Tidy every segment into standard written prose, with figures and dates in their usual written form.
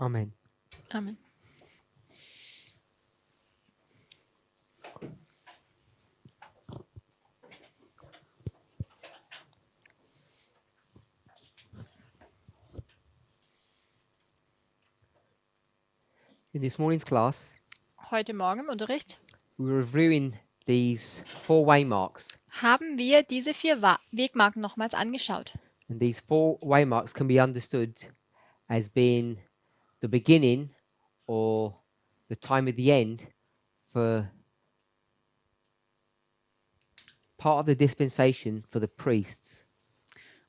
Amen. Amen. In this morning's class, Heute Morgen im Unterricht we were reviewing these 4 waymarks. haben wir diese 4 Wegmarken nochmals angeschaut. And these 4 waymarks can be understood as being the beginning or the time of the end for part of the dispensation for the priests.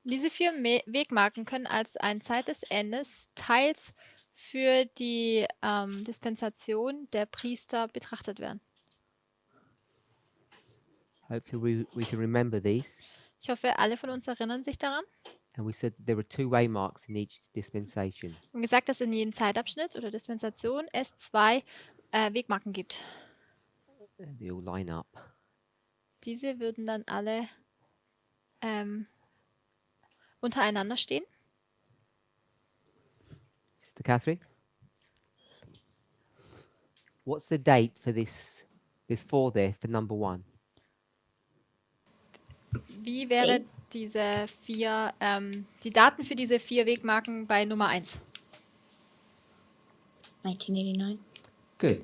Und diese 4 Wegmarken können als eine Zeit des Endes teils für die Dispensation der Priester betrachtet werden. Hopefully we can remember these. Ich hoffe, alle von uns erinnern sich daran. And we said that there were 2 waymarks in each dispensation. Wir haben gesagt, dass in jedem Zeitabschnitt oder Dispensation es 2 Wegmarken gibt. And they all line up. Diese würden dann alle untereinander stehen. Sister Catherine? What's the date for this 4 there for number 1? Wie wäre diese 4, die Daten für diese 4 Wegmarken bei Nummer 1? 1989. Good.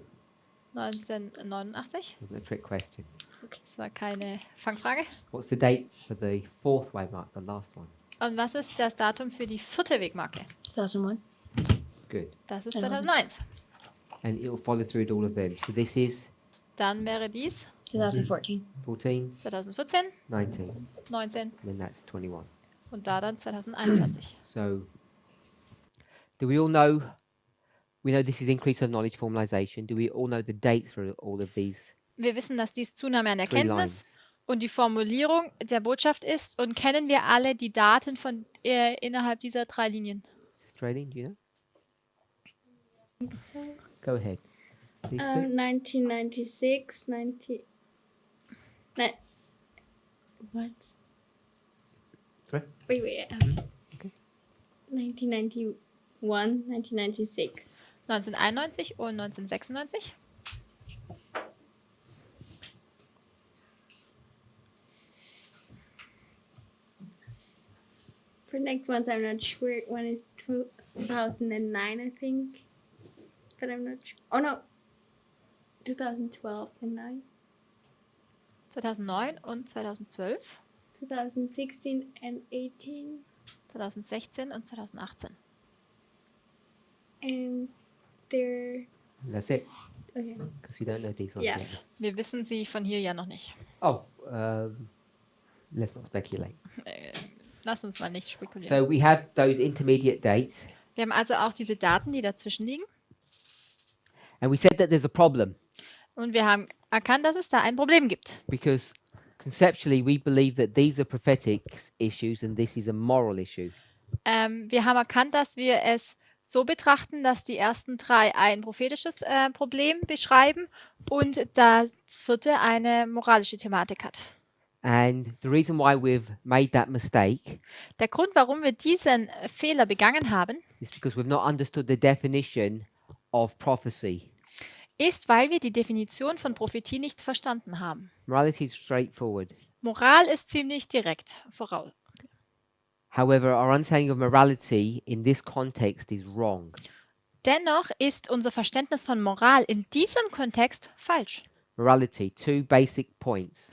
1989. Wasn't a trick question. Das war keine Fangfrage. What's the date for the 4th waymark, the last one? Und was ist das Datum für die 4. Wegmarke? 2001. Good. Das ist 2001. And it will follow through all of them. So this is Dann wäre dies 2014. 14, 2014, 19, 19 and then that's 21. und da dann 2021. So do we all know, we know this is increase of knowledge formalization. Do we all know the dates for all of these Wir wissen, dass dies Zunahme an 3 Erkenntnis lines? und die Formulierung der Botschaft ist und kennen wir alle die Daten von innerhalb dieser 3 Linien. Australian, do you know? Go ahead. These two? 1996, what? Sorry? Wait. Okay. 1991, 1996. 1991 und 1996. For next ones, I'm not sure. One is 2009, I think. But I'm not sure. Oh, no. 2012 and 9. 2009 und 2012, 2016 and 18. 2016 und 2018. And they're... That's it, Okay. because you don't know these ones Yeah. yet. Wir wissen sie von hier ja noch nicht. Oh, let's not speculate. Lass uns mal nicht spekulieren. So we have those intermediate dates, Wir haben also auch diese Daten, die dazwischen liegen. and we said that there's a problem Und wir haben erkannt, dass es da ein Problem gibt. because conceptually we believe that these are prophetic issues and this is a moral issue. Wir haben erkannt, dass wir es so betrachten, dass die ersten 3 ein prophetisches Problem beschreiben und das 4. eine moralische Thematik hat. And the reason why we've made that mistake Der Grund, warum wir diesen Fehler begangen haben, is because we've not understood the definition of prophecy. ist, weil wir die Definition von Prophetie nicht verstanden haben. Morality is straightforward. Moral ist ziemlich direkt voraus. However, our understanding of morality in this context is wrong. Dennoch ist unser Verständnis von Moral in diesem Kontext falsch. Morality, 2 basic points.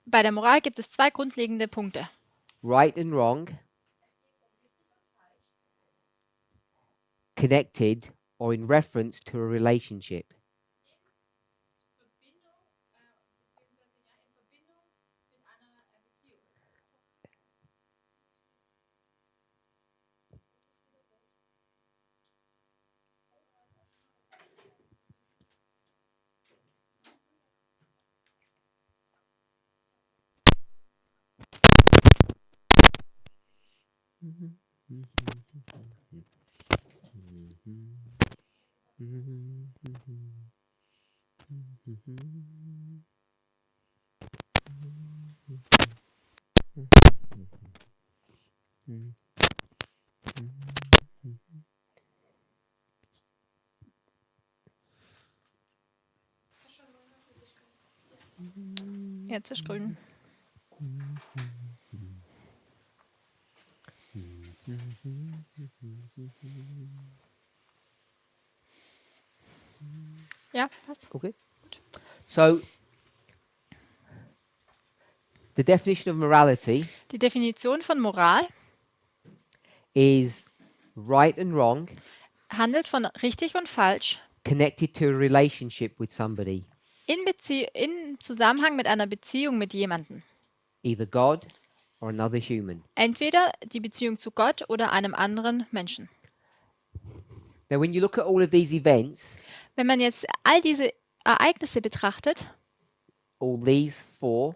Bei der Moral gibt es 2 grundlegende Punkte. Right and wrong, connected or in reference to a relationship. Jetzt ist grün. Ja, passt. Okay. So, the definition of morality Die Definition von Moral is right and wrong handelt von richtig und falsch connected to a relationship with somebody, in Zusammenhang mit einer Beziehung mit jemandem. either God or another human. Entweder die Beziehung zu Gott oder einem anderen Menschen. Now, when you look at all of these events, Wenn man jetzt all diese Ereignisse betrachtet, all these four,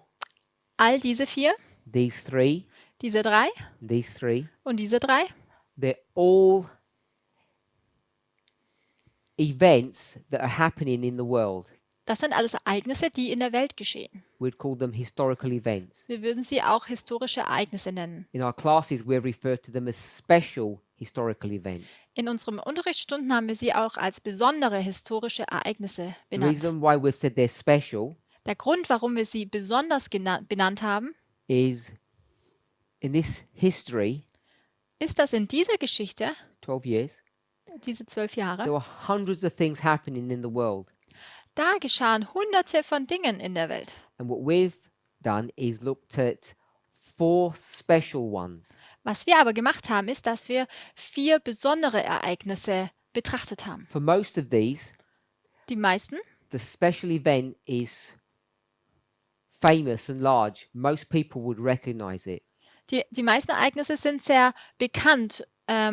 all diese 4, these three, diese 3 these three, und diese 3, they're all events that are happening in the world. das sind alles Ereignisse, die in der Welt geschehen. We'd call them historical events. Wir würden sie auch historische Ereignisse nennen. In our classes, we've referred to them as special historical events. In unseren Unterrichtsstunden haben wir sie auch als besondere historische Ereignisse The benannt. reason why we've said they're special Der Grund, warum wir sie besonders benannt haben, is in this history, ist, dass in dieser Geschichte, 12 years, diese 12 there Jahre, were hundreds of things happening in the world. da geschahen hunderte von Dingen in der Welt. And what we've done is looked at 4 special ones. Was wir aber gemacht haben, ist, dass wir 4 besondere Ereignisse betrachtet haben. For most of these, Die meisten, the special event is famous and large. Most people would recognize it. die meisten Ereignisse sind sehr bekannt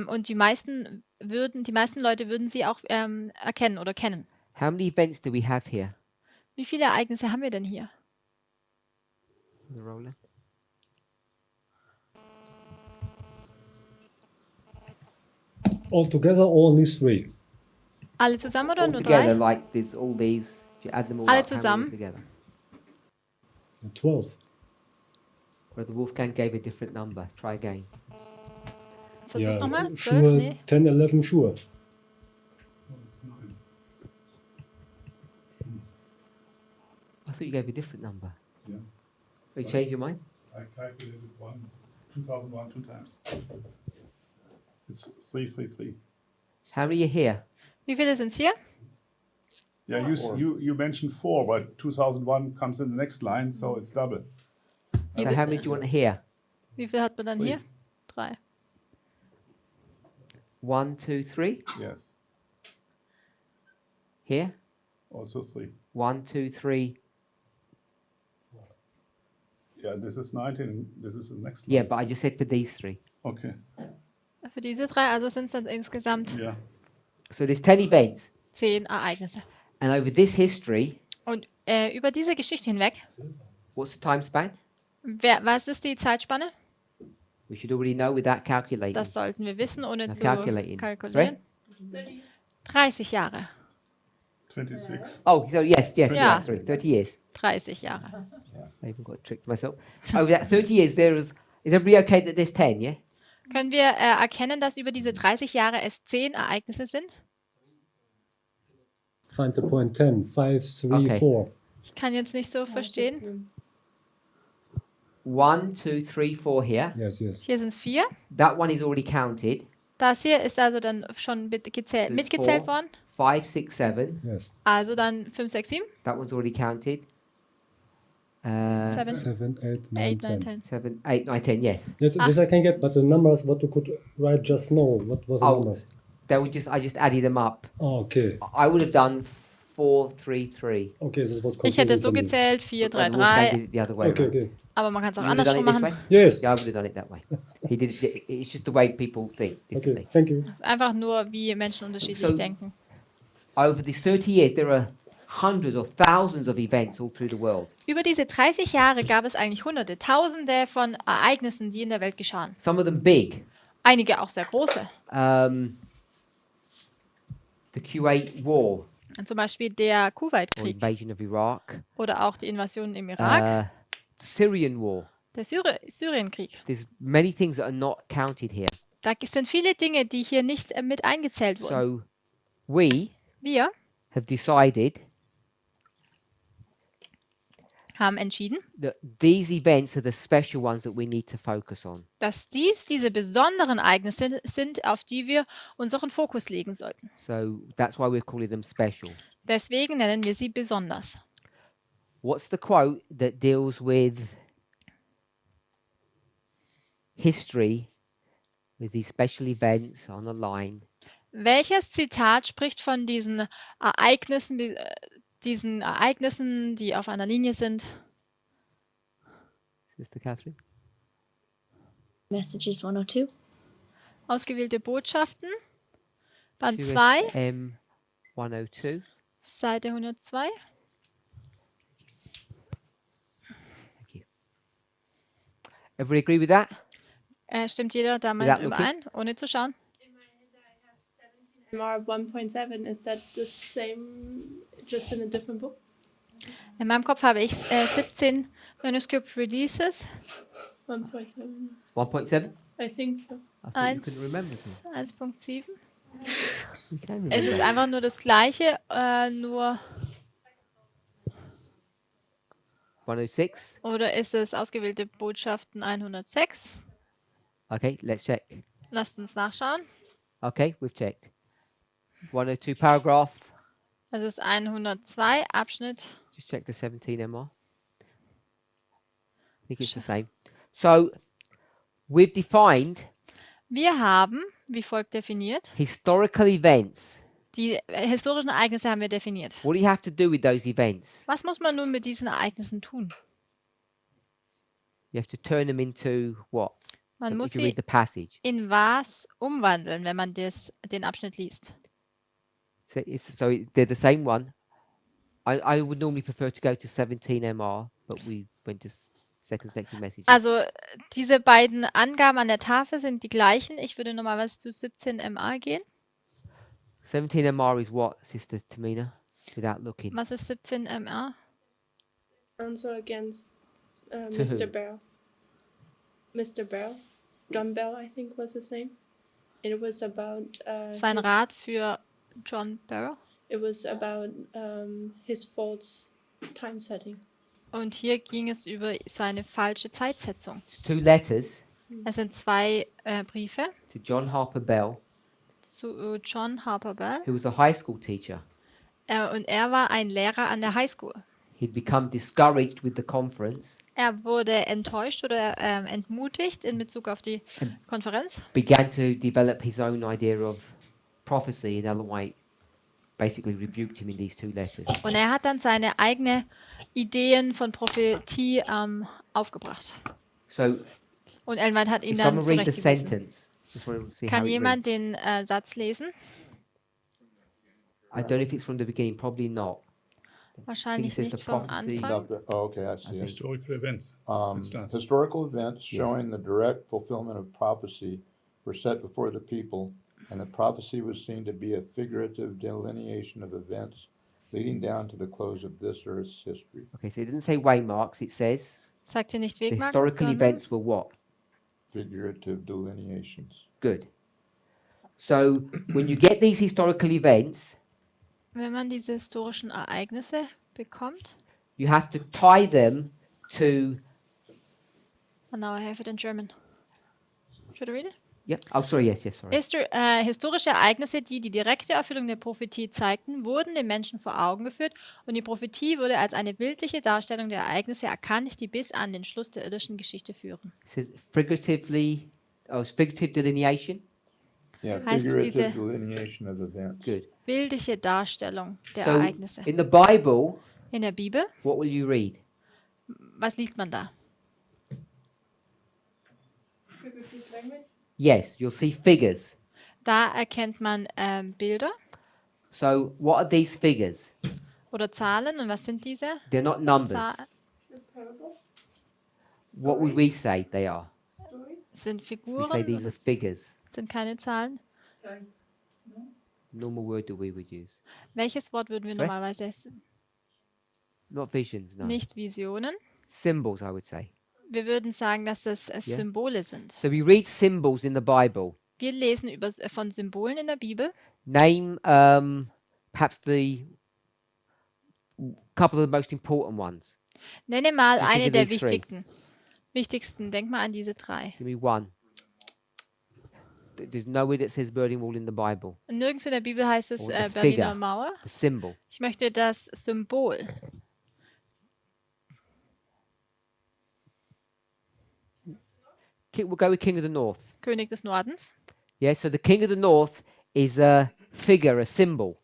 und die meisten Leute würden sie auch erkennen oder kennen. How many events do we have here? Wie viele Ereignisse haben wir denn hier? The roller. Altogether, only 3. Alle zusammen oder All nur together, 3? like this, all these. If you add them all Alle up, how many zusammen. together? 12. Brother Wolfgang gave a different number. Try again. Versuch's nochmal. 12? Sure, Nee. 10, 11, sure. I thought you gave a different number. Yeah. Oh, you changed your mind? I calculated 2001 2 times. It's 333. How many are here? Wie viele sind es hier? Yeah, you mentioned 4, but 2001 comes in the next line, so it's double. So how many do you want here? Wie viel hat man dann 3. hier? 3. 1, 2, 3. Yes, Here. also 3. 1, 2, 3. Yeah, this is 19. This is the next Yeah, line. but I just said for these 3. Okay. Für diese 3, also sind es dann insgesamt Yeah. So there's 10 events. 10 Ereignisse. And over this history, Und über diese Geschichte hinweg, what's the time span? was ist die Zeitspanne? We should already know without calculating. Das sollten wir wissen, ohne Now zu calculating. kalkulieren. 30 Jahre. 26. Oh, so yes, Yeah. yeah, sorry, 30 years. 30 Jahre. I even got tricked myself. Over that 30 years, is everybody okay that there's 10, yeah? Können wir erkennen, dass über diese 30 Jahre es 10 Ereignisse sind? Find the point 10. 5, 3, Okay. 4. Ich kann jetzt nicht so verstehen. 1, 2, 3, 4 here. Yes, yes. Hier sind es 4. That one is already counted. Das hier ist also dann schon mitgezählt Four. worden. 5, 6, 7. Yes. Also dann 5, 6, 7, That one's already counted. 7, 7, 8, 9, 8, 9, 10. 10. 7, 8, 9, 10, yeah. Yes, this I can get, but the numbers, what you could write just now, what was the Oh. numbers? I just added them up. Oh, okay. I would have done 4, 3, 3. Okay, this was Ich hätte confusing so for me. gezählt, 4, 3, Brother Wolfgang 3. did it the other way Okay, around. okay. Aber man kann es auch You would have done andersrum it this machen. way? Yes. Yeah, I would have done it that way. He did it. It's just the way people think Okay, differently. thank you. Es ist einfach nur, wie Menschen unterschiedlich So- denken. Over these 30 years, there are hundreds or thousands of events all through the world. Über diese 30 Jahre gab es eigentlich Hunderte, Tausende von Ereignissen, die in der Welt geschahen. Some of them big. Einige auch sehr große. The Kuwait War Zum Beispiel der or Kuwait-Krieg invasion of Iraq. oder auch die Invasion im Irak, Syrian War. der Syrienkrieg. There's many things that are not counted here. Da sind viele Dinge, die hier nicht mit eingezählt wurden. So we Wir have decided haben entschieden, that these events are the special ones that we need to focus on. dass diese besonderen Ereignisse sind, auf die wir unseren Fokus legen sollten. So that's why we're calling them special. Deswegen nennen wir sie besonders. What's the quote that deals with history, with these special events on the line? Welches Zitat spricht von diesen Ereignissen, die auf einer Linie sind? Sister Catherine? Messages 102. Ausgewählte Botschaften, Band 2, 102. Seite 102. Thank you. Everybody agree with that? Stimmt jeder da mal Without überein, ohne zu schauen? MR 1.7, is that the same, just in a different book? In meinem Kopf habe ich 17 Manuscript Releases. 1.7, 1.7? I think so. I thought you couldn't remember them. 1.7. You can Es remember. ist einfach nur das Gleiche, nur 106? oder ist es ausgewählte Botschaften 106? Okay, let's check. Lasst uns nachschauen. Okay, we've checked. 102 paragraph. Das ist 102 Abschnitt. Just check the 17 MR. I think it's the same. So we've defined Wir haben, wie folgt definiert, historical events. die historischen Ereignisse haben wir definiert. What do you have to do with those events? Was muss man nun mit diesen Ereignissen tun? You have to turn them into what? Man You muss can sie read the passage. in was umwandeln, wenn man den Abschnitt liest. So they're the same one. I would normally prefer to go to 17 MR, but we went to second section messages. Also diese beiden Angaben an der Tafel sind die gleichen. Ich würde normalerweise zu 17 MA gehen. 17 MR is what, Sister Tamina? Without looking. Was ist 17 MA? Answer against To Mr. who? Bell. Mr. Bell. John Bell, I think was his name. It was about Das war ein Rat für John Barrow. it was about his false time setting. Und hier ging es über seine falsche Zeitsetzung. It's 2 letters Es sind 2 Briefe to John Harper Bell, zu John Harper Bell. who was a high school teacher. Und er war ein Lehrer an der Highschool. He'd become discouraged with the conference, Er wurde enttäuscht oder entmutigt in Bezug auf die Konferenz began to develop his own idea of prophecy, and Ellen White basically rebuked him in these 2 letters. und er hat dann seine eigenen Ideen von Prophetie aufgebracht. So Und Ellen White hat ihn if dann someone read the zurechtgewiesen. sentence, just want to see how Kann it jemand reads. den Satz lesen? I don't know if it's from the beginning, probably not. Wahrscheinlich says the nicht vom prophecy Anfang. About the, oh, okay, I see it. Historical events. Um, It starts. historical events Yeah. showing the direct fulfillment of prophecy were set before the people, and the prophecy was seen to be a figurative delineation of events leading down to the close of this earth's history. Okay, so it doesn't say waymarks, it says Sagt hier nicht the Wegmarken, historical sondern events were what? Figurative delineations. Good. So when you get these historical events, wenn man diese historischen Ereignisse bekommt. you have to tie them to. And now I have it in German. Should I read it? Yep. Oh, sorry. Yes. Sorry. Historische Ereignisse, die die direkte Erfüllung der Prophetie zeigten, wurden den Menschen vor Augen geführt und die Prophetie wurde als eine bildliche Darstellung der Ereignisse erkannt, die bis an den Schluss der irdischen Geschichte führen. It says figuratively. Oh, it's figurative delineation. Yeah, Heißt es figurative diese- delineation of events. Good. Bildliche Darstellung der So Ereignisse. in the Bible, In der Bibel, what will you read? was liest man da? Yes, you'll see figures. Da erkennt man Bilder So what are these figures? oder Zahlen. Und was sind diese They're not numbers. Zahlen? What would we say they are? Sind We say Figuren, these are figures. sind keine Zahlen. Normal word that we would use. Welches Wort würden wir Sorry? normalerweise Not visions, no. nicht Visionen? Symbols, I would say. Wir würden sagen, dass das Symbole sind. So we read symbols in the Bible. Wir lesen von Symbolen in der Bibel. Name perhaps the couple of the most important ones. Nenne mal Just eine think of der these three. wichtigsten. Denk mal an diese 3. Give me one. There's nowhere that says Berlin Wall in the Bible. Nirgends in der Bibel heißt es Or the Berliner figure. Mauer. The symbol. Ich möchte das Symbol. We'll go with King of the North. König des Nordens. Yeah, so the King of the North is a figure, a symbol.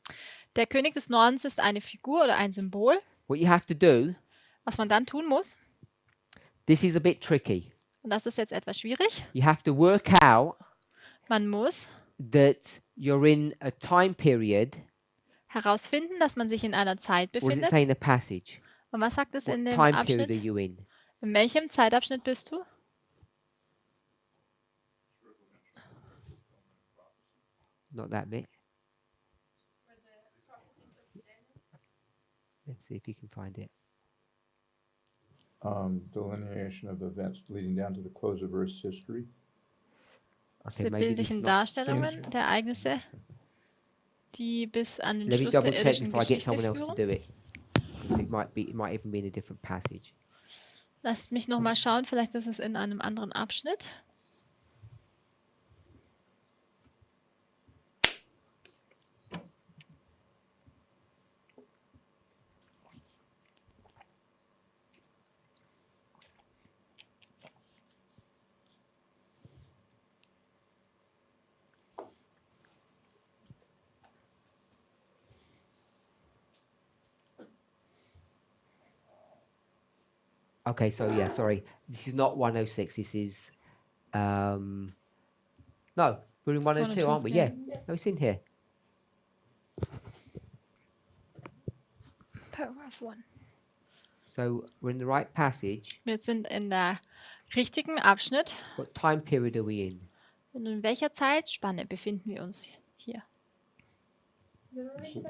Der König des Nordens ist eine Figur oder ein Symbol. What you have to do, Was man dann tun muss, this is a bit tricky. und das ist jetzt etwas schwierig, You have to work out man muss that you're in a time period, herausfinden, dass man sich in einer Zeit or does it befindet. say in a passage? Und was sagt es What in dem time period are Abschnitt? you in? In welchem Zeitabschnitt bist du? Not that bit. Let's see if you can find it. Delineation of events leading down to the close of Earth's history. Okay, Diese maybe this is bildlichen not. Darstellungen der Ereignisse, die bis an den Let me Schluss der double check irdischen before I get Geschichte someone else to führen. do it. 'Cause it might even be in a different passage. Lasst mich nochmal schauen, vielleicht ist es in einem anderen Abschnitt. Okay, so yeah, sorry. This is not 106. This is no, we're in 102, aren't we? 102, Yeah. No, it's in here. Paragraph 1. So we're in the right passage. Wir sind in der richtigen Abschnitt. What time period are we in? Und in welcher Zeitspanne befinden wir uns hier? I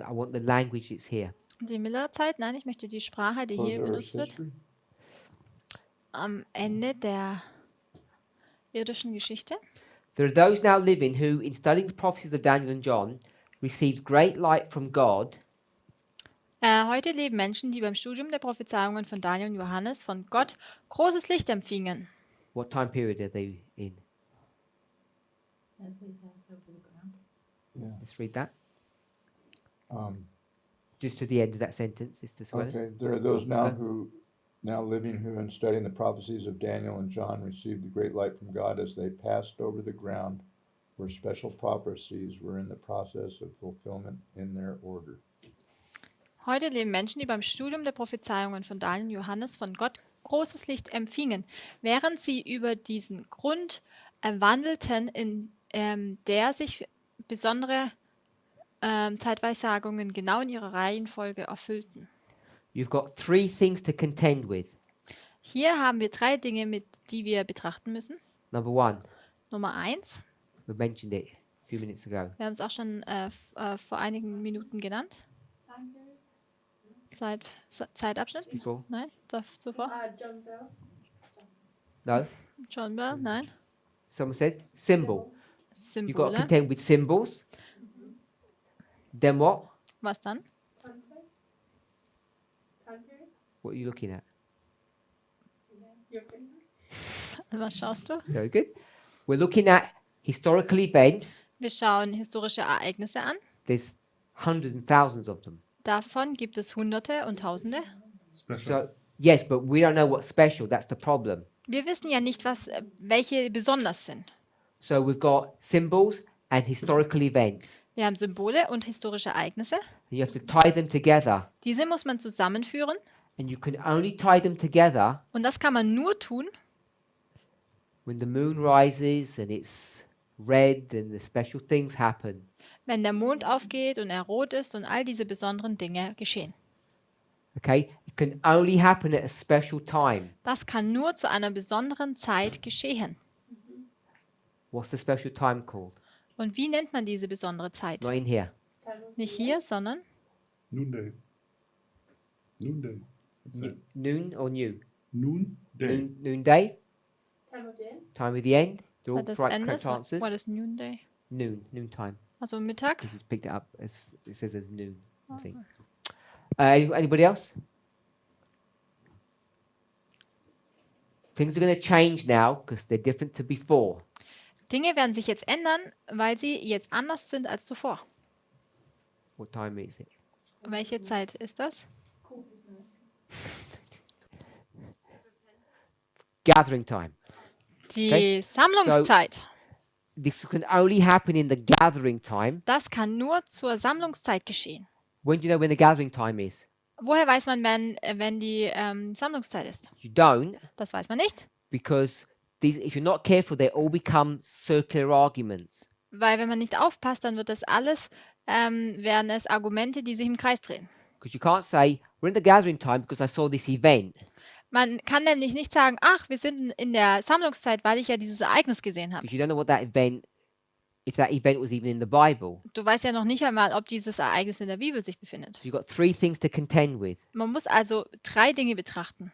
want the language that's here. Die Millerzeit? Nein, ich möchte die Sprache, die Close hier of Earth's benutzt wird. history. Am Ende der irdischen Geschichte. There are those now living who, in studying the prophecies of Daniel and John, received great light from God, Heute leben Menschen, die beim Studium der Prophezeiungen von Daniel und Johannes von Gott großes Licht empfingen. What time period are they in? Yeah. Let's read that. Um, Just to the end of that sentence, is to swell it. Okay, there are those now living who, in studying the prophecies of Daniel and John, received the great light from God as they passed over the ground where special prophecies were in the process of fulfillment in their order. Heute leben Menschen, die beim Studium der Prophezeiungen von Daniel und Johannes von Gott großes Licht empfingen, während sie über diesen Grund wandelten, in der sich besondere Zeitweissagungen genau in ihrer Reihenfolge erfüllten. You've got three things to contend with. Hier haben wir 3 Dinge, die wir betrachten müssen. Number one, Nummer 1, we mentioned it a few minutes ago. wir haben es auch schon vor einigen Minuten genannt. Zeitabschnitt? Before? Nein, zuvor? John Bell. No? John Bell? Nein. Someone said symbol. You've got to Symbole. contend with symbols. Then what? Was dann? What are you looking at? Was schaust du? Very good. We're looking at historical events. Wir schauen historische Ereignisse an. There's hundreds and thousands of them. Davon gibt es Hunderte und Tausende. Special. So, yes, but we don't know what's special. That's the problem. Wir wissen ja nicht, welche besonders sind. So we've got symbols and historical events. Wir haben Symbole und historische Ereignisse. And you have to tie them together. Diese muss man zusammenführen. And you can only tie them together Und das kann man nur tun, when the moon rises and it's red and the special things happen. wenn der Mond aufgeht und er rot ist und all diese besonderen Dinge geschehen. Okay? It can only happen at a special time. Das kann nur zu einer besonderen Zeit geschehen. What's the special time called? Und wie nennt man diese besondere Zeit? Not in here. Nicht hier, sondern Noonday. Noonday. That's it. Noon or new? Noonday. Noonday? Time of day. Time of the end? They're all Zeit des correct Endes. answers. What is Noonday? Noontime. Also Mittag. Because it's picked it up as it says as noon, I think. Anybody else? Things are going to change now because they're different to before. Dinge werden sich jetzt ändern, weil sie jetzt anders sind als zuvor. What time is it? Welche Zeit ist das? Gathering time. Die Okay. Sammlungszeit. This can only happen in the gathering time. Das kann nur zur Sammlungszeit geschehen. When do you know when the gathering time is? Woher weiß man, wenn die Sammlungszeit ist? You don't, Das weiß man nicht, because if you're not careful, they all become circular arguments. weil wenn man nicht aufpasst, dann wird das alles, werden es Argumente, die sich im Kreis drehen. Because you can't say, we're in the gathering time because I saw this event. Man kann nämlich nicht sagen, ach, wir sind in der Sammlungszeit, weil ich ja dieses Ereignis gesehen habe. Because you don't know what that event, if that event was even in the Bible. Du weißt ja noch nicht einmal, ob dieses Ereignis in der Bibel sich befindet. So you've got three things to contend with. Man muss also 3 Dinge betrachten.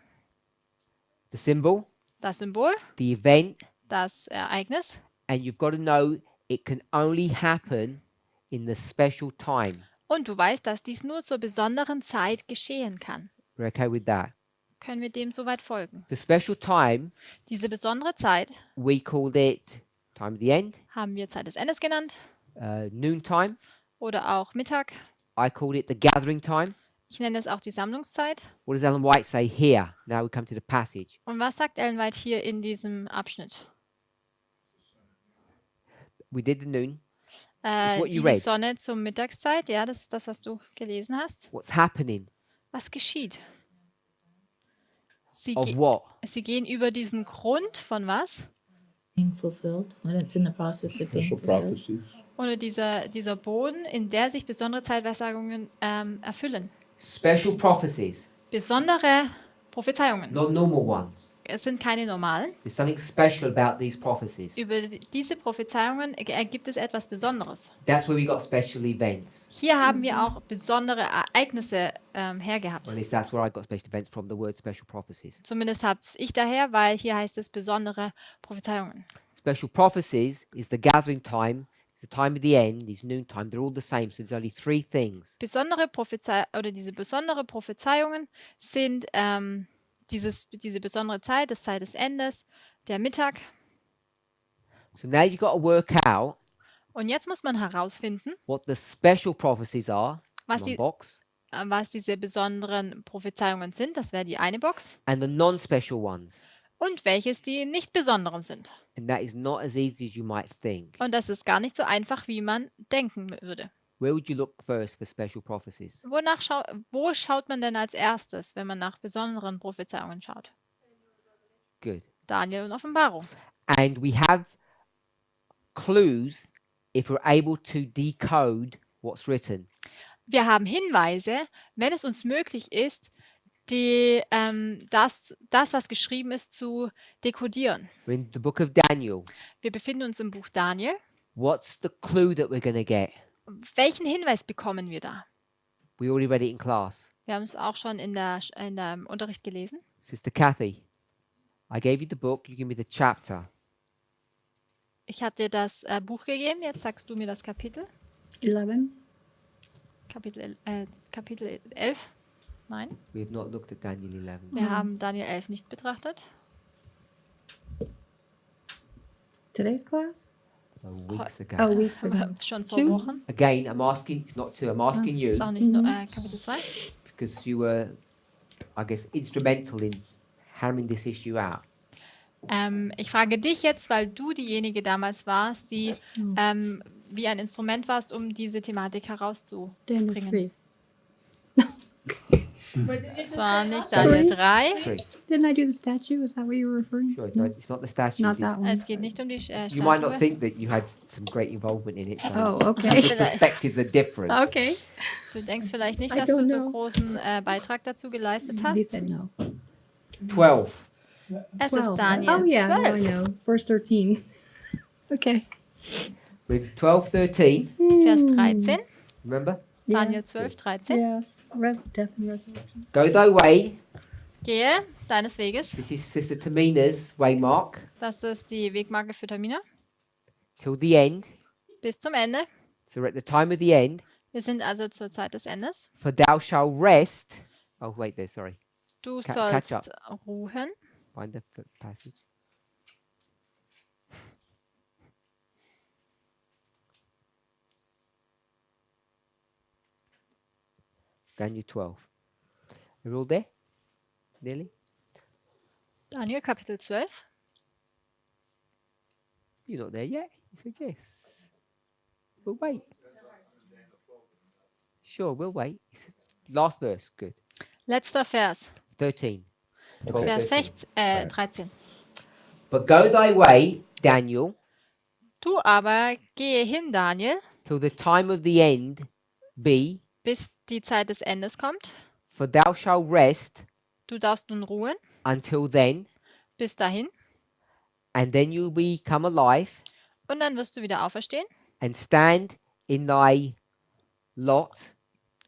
The symbol, Das Symbol, the event, das Ereignis and you've got to know it can only happen in the special time. und du weißt, dass dies nur zur besonderen Zeit geschehen kann. We're okay with that. Können wir dem soweit folgen? The special time, Diese besondere Zeit we called it time of the end, haben wir Zeit des Endes genannt noon time. oder auch Mittag. I called it the gathering time. Ich nenne es auch die Sammlungszeit. What does Ellen White say here? Now we come to the passage. Und was sagt Ellen White hier in diesem Abschnitt? We did the noon. what you Die read. Sonne zur Mittagszeit, ja, das ist das, was du gelesen hast. What's happening? Was geschieht? Sie, Of what? sie gehen über diesen Grund von was? Being fulfilled when it's in the process of being Special fulfilled. prophecies. Oder dieser Boden, in der sich besondere Zeitweissagungen erfüllen. Special prophecies, Besondere Prophezeiungen. not normal ones. Es sind keine normalen. There's something special about these prophecies. Über diese Prophezeiungen gibt es etwas Besonderes. That's where we got special events. Hier haben wir auch besondere Ereignisse hergehabt. Or at least that's where I got special events from, the word special prophecies. Zumindest habe ich daher, weil hier heißt es besondere Prophezeiungen. Special prophecies is the gathering time, it's the time of the end, it's noontime. They're all the same. So there's only three things. Diese besondere Prophezeiungen sind diese besondere Zeit, das Zeit des Endes, der Mittag. So now you've got to work out Und jetzt muss man herausfinden, what the special prophecies are, was, one die, box, was diese besonderen Prophezeiungen sind. Das wäre die eine Box. and the non-special ones. Und welches die nicht besonderen sind. And that is not as easy as you might think. Und das ist gar nicht so einfach, wie man denken würde. Where would you look first for special prophecies? Wo schaut man denn als erstes, wenn man nach besonderen Prophezeiungen schaut? Good. Daniel und Offenbarung. And we have clues if we're able to decode what's written. Wir haben Hinweise, wenn es uns möglich ist, das, was geschrieben ist, zu dekodieren. We're in the book of Daniel. Wir befinden uns im Buch Daniel. What's the clue that we're going to get? Welchen Hinweis bekommen wir da? We already read it in class. Wir haben es auch schon in der Unterricht gelesen. Sister Kathy, I gave you the book, you give me the chapter. Ich habe dir das Buch gegeben, jetzt sagst du mir das Kapitel. 11. Kapitel 11. Nein, We have not looked at Daniel 11. wir haben Daniel 11 nicht betrachtet. Today's class? Weeks ago. Oh, weeks ago. Schon vor Two? Wochen. Again, I'm asking, it's not two, I'm asking you Ist auch nicht nur Kapitel 2. because you were, I guess, instrumental in hammering this issue out. Ich frage dich jetzt, weil du diejenige damals warst, die wie ein Instrument warst, um diese Thematik Daniel herauszubringen. 3. Es war nicht Daniel 3. Three. Didn't I do the statue? Is that what you were referring Sure, to? it's not the statue. Not that one. Es geht nicht um die You might not Statue. think that you had some great involvement in it. So Oh, okay. Vielleicht- perspectives are different. Okay. Du denkst vielleicht nicht, I dass du don't so know. großen Beitrag dazu geleistet He hast. said no. 12. Es ist 12. Daniel Oh, yeah, no, I 12. know. Verse 13. Okay. We're in 12, 13. Vers 13. Remember? Daniel 12, 13. Yes. Death and resurrection. Go thy way. Gehe deines Weges. This is Sister Tamina's waymark Das ist die Wegmarke für Tamina. till the end. Bis zum Ende. So we're at the time of the end. Wir sind also zur Zeit des Endes. For thou shalt rest. Oh, wait there, sorry. Du Catch up. sollst ruhen. Find the passage. Daniel 12. Are you all there? Nearly? Daniel Kapitel 12. You're not there yet? You said yes. We'll wait. Sure, we'll wait. Last verse, good. Letzter Vers. 13. 12, Vers 13. 16, 13. But go thy way, Daniel, Du aber gehe hin, Daniel, till the time of the end be, bis die Zeit des Endes kommt. for thou shalt rest Du darfst nun ruhen, until then, bis dahin. and then you'll become alive Und dann wirst du wieder auferstehen and stand in thy lot,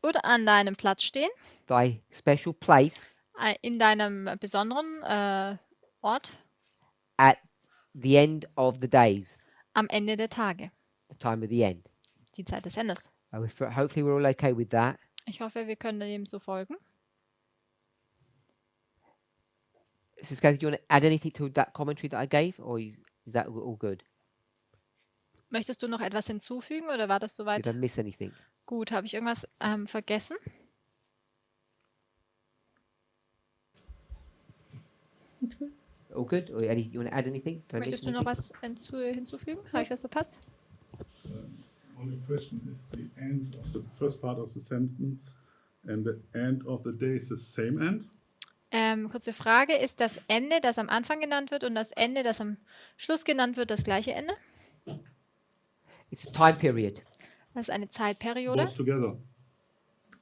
oder an deinem Platz stehen, thy special place in deinem besonderen Ort at the end of the days, am Ende der Tage. the time of the end. Die Zeit des Endes. Hopefully we're all okay with that. Ich hoffe, wir können dem so folgen. Sister Kathy, do you want to add anything to that commentary that I gave, or is that all good? Möchtest du noch etwas hinzufügen oder war das soweit? Did I miss anything? Gut, habe ich irgendwas vergessen? That's good. All good? Or you want to add anything? Did I miss Möchtest du noch anything? was hinzufügen? Habe ich was verpasst? Only question is the end of the first part of the sentence and the end of the day is the same end? Kurze Frage, ist das Ende, das am Anfang genannt wird und das Ende, das am Schluss genannt wird, das gleiche Ende? It's a time period. Das ist eine Zeitperiode. Both together.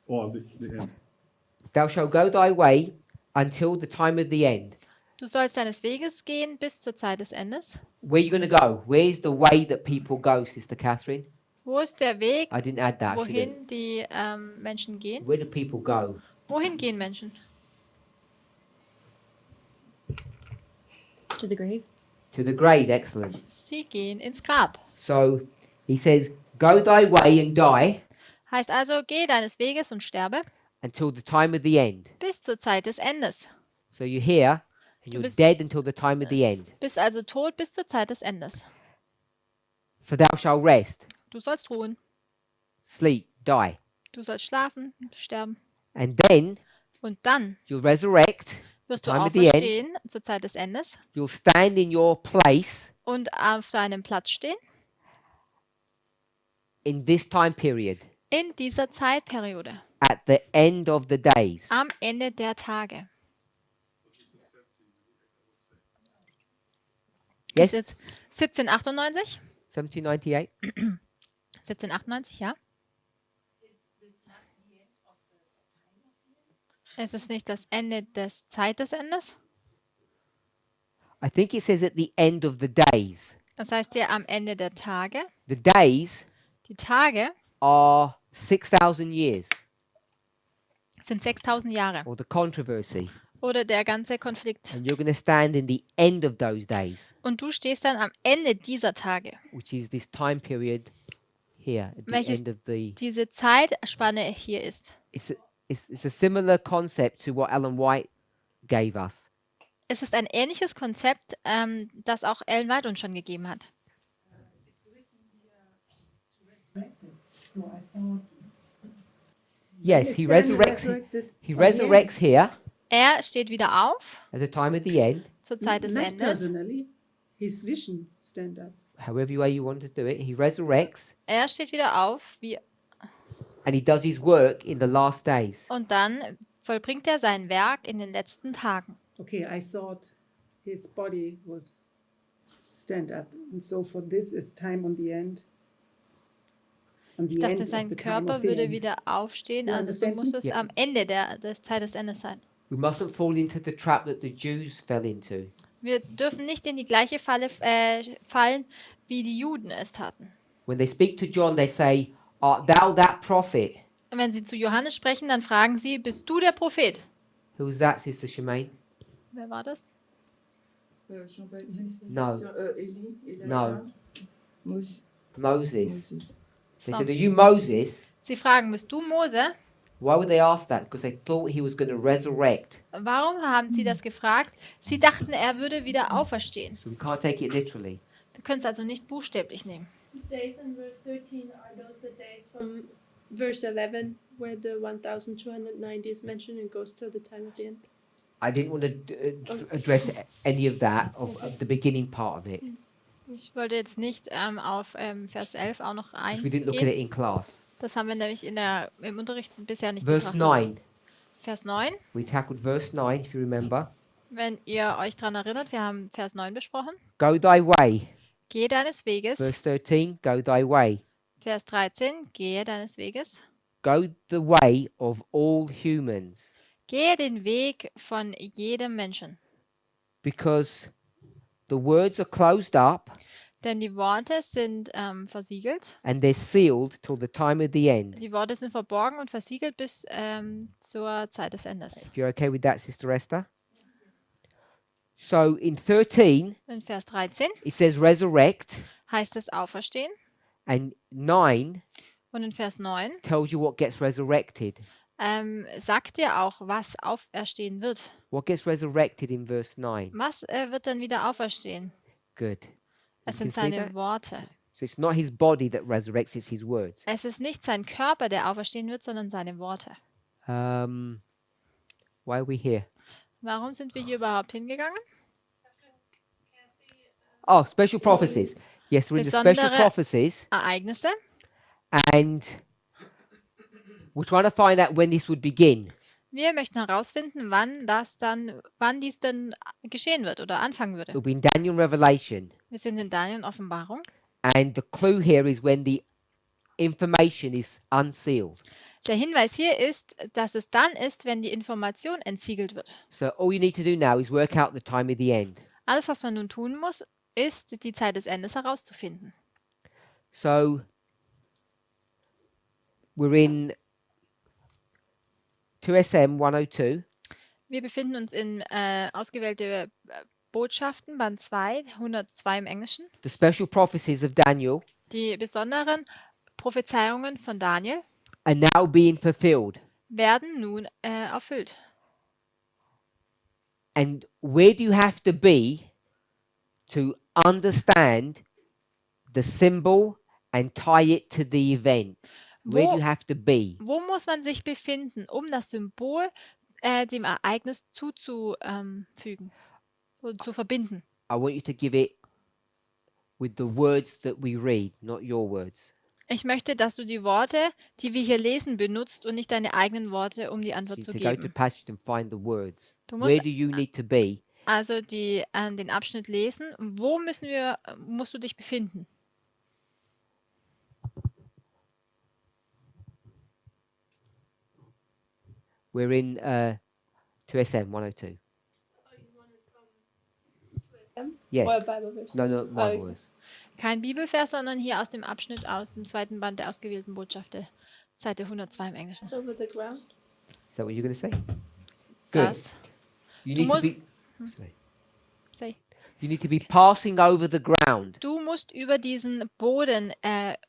Or the end. Thou shalt go thy way until the time of the end. Du sollst deines Weges gehen bis zur Zeit des Endes. Where are you going to go? Where's the way that people go, Sister Catherine? Wo ist der Weg, I didn't add that. I should have. wohin die Menschen gehen? Where do people go? Wohin gehen Menschen? To the grave. To the grave. Excellent. Sie gehen ins Grab. So he says, go thy way and die Heißt also, geh deines Weges und sterbe until the time of the end. bis zur Zeit des Endes. So you're here and you're bist- dead until the time of the end. Bist also tot bis zur Zeit des Endes. For thou shalt rest, Du sollst ruhen. sleep, die. Du sollst schlafen, sterben. And then Und dann you'll resurrect, wirst du Time at the end. auferstehen zur Zeit des Endes you'll stand in your place und auf deinem Platz stehen in this time period in dieser Zeitperiode. at the end of the days. Am Ende der Tage. Yes, Ist jetzt 1798? 1798. 1798, ja. Ist es nicht das Ende des Zeitesendes? I think it says at the end of the days. Das heißt ja am Ende der Tage. The days Die Tage are 6,000 years, sind 6000 Jahre. or the controversy. Oder der ganze Konflikt. And you're going to stand in the end of those days, Und du stehst dann am Ende dieser Tage. which is this time period here at the Welches end of the. diese Zeitspanne hier ist. It's a similar concept to what Ellen White gave us. Es ist ein ähnliches Konzept, das auch Ellen White uns schon gegeben hat. Yes, he resurrects. He resurrects here Er steht wieder auf at the time of the end. zur Zeit des Not Endes. personally. His vision stand up. However way you want to do it, he resurrects Er steht wieder auf and he does his work in the last days. und dann vollbringt er sein Werk in den letzten Tagen. Okay, I thought his body would stand up. And so for this is time on the end. On Ich the dachte, end of sein the time Körper of the würde end. wieder aufstehen, Ja, also das so denken- muss es Ja. am Ende der Zeit des Endes sein. We mustn't fall into the trap that the Jews fell into. Wir dürfen nicht in die gleiche Falle fallen, wie die Juden es taten. When they speak to John, they say, "Art thou that prophet?" Und wenn sie zu Johannes sprechen, dann fragen sie, bist du der Prophet? Who's that, Sister Shemaine? Wer war das? Jean-Baptiste. No. Eli, Elijah. No. Moses. Moses. They So. said, "Are you Moses?" Sie fragen, bist du Mose? Why would they ask that? Because they thought he was going to resurrect. Warum haben sie das gefragt? Sie dachten, er würde wieder auferstehen. So we can't take it literally. Wir können es also nicht buchstäblich nehmen. The days in verse 13 are those the days from verse 11 where the 1290 is mentioned and goes till the time of the end. I didn't want to address any of that, of the beginning part of it. Ich wollte jetzt nicht auf Vers 11 auch noch Because we didn't look at it eingehen. in class. Das haben wir nämlich im Unterricht bisher nicht Verse betrachtet. 9. Vers 9. We tackled verse 9, if you remember. Wenn ihr euch daran erinnert, wir haben Vers 9 besprochen. Go thy way. Gehe deines Weges. Verse 13, go thy way. Vers 13. Gehe deines Weges. Go the way of all humans. Gehe den Weg von jedem Menschen. Because the words are closed up Denn die Worte sind versiegelt. and they're sealed till the time of the end. Die Worte sind verborgen und versiegelt bis zur Zeit des Endes. If you're okay with that, Sister Esther. So in 13, In Vers 13 it says resurrect, heißt es auferstehen. and 9 Und in Vers 9 tells you what gets resurrected. sagt dir auch, was auferstehen wird. What gets resurrected in verse 9? Was wird dann wieder auferstehen? Good. Es You can sind see seine that? Worte. So it's not his body that resurrects, it's his words. Es ist nicht sein Körper, der auferstehen wird, sondern seine Worte. Why are we here? Warum sind wir hier überhaupt hingegangen? Oh, special prophecies. Yes, we're in the special Besondere- prophecies, Ereignisse. and we're trying to find out when this would begin. Wir möchten herausfinden, wann dies denn geschehen wird oder anfangen würde. It'll be in Daniel and Revelation. Wir sind in Daniel und Offenbarung. And the clue here is when the information is unsealed. Der Hinweis hier ist, dass es dann ist, wenn die Information entsiegelt wird. So all you need to do now is work out the time of the end. Alles, was man nun tun muss, ist, die Zeit des Endes herauszufinden. So we're in 2SM 102. Wir befinden uns in ausgewählte Botschaften, Band 2, 102 im Englischen. The special prophecies of Daniel Die besonderen Prophezeiungen von Daniel are now being fulfilled. werden nun erfüllt. And where do you have to be to understand the symbol and tie it to the event? Where do Wo, you have to be? wo muss man sich befinden, um das Symbol dem Ereignis zuzufügen und zu verbinden? I want you to give it with the words that we read, not your words. Ich möchte, dass du die Worte, die wir hier lesen, benutzt und nicht deine eigenen Worte, um die So Antwort you zu to go to geben. passage and find the words. Du Where musst do you need to be? also den Abschnitt lesen. Wo musst du dich befinden? We're in 2SM 102. Yes. Or a Bible verse? No, no, my Okay. words. Kein Bibelvers, sondern hier aus dem Abschnitt aus dem zweiten Band der ausgewählten Botschaften, Seite 102 im Englischen. It's over the ground. Is that what you're going to say? Good. Das. You Du need to be. musst- Sorry. Say. You need to be passing over the ground. Du musst über diesen Boden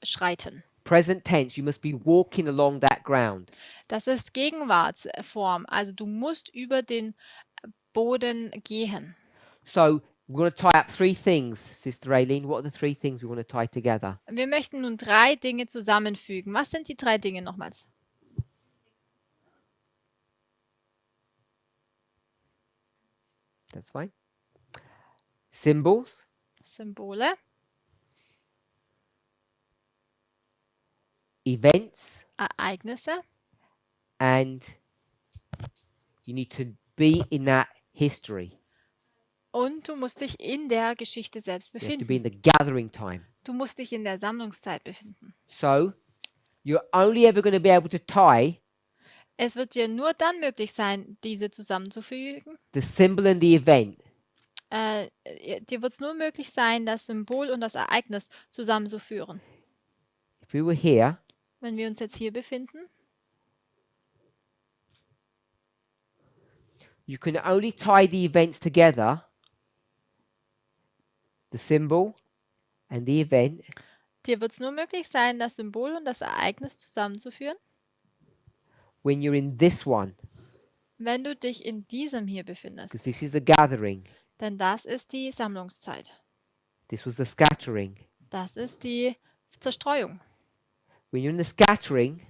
schreiten. Present tense. You must be walking along that ground. Das ist Gegenwartsform. Also du musst über den Boden gehen. So we're going to tie up three things, Sister Aileen. What are the three things we want to tie together? Wir möchten nun 3 Dinge zusammenfügen. Was sind die 3 Dinge nochmals? That's fine. Symbols, Symbole, events, Ereignisse and you need to be in that history. und du musst dich in der Geschichte selbst You have to be in befinden. the gathering time. Du musst dich in der Sammlungszeit befinden. So you're only ever going to be able to tie Es wird dir nur dann möglich sein, diese zusammenzufügen. the symbol and the event Dir wird es nur möglich sein, das Symbol und das Ereignis zusammenzuführen. if we were here. Wenn wir uns jetzt hier befinden, You can only tie the events together, the symbol and the event, dir wird es nur möglich sein, das Symbol und das Ereignis zusammenzuführen, when you're in this one, wenn du dich in diesem hier befindest. because this is the gathering, Denn das ist die Sammlungszeit. this was the scattering. Das ist die Zerstreuung. When you're in the scattering,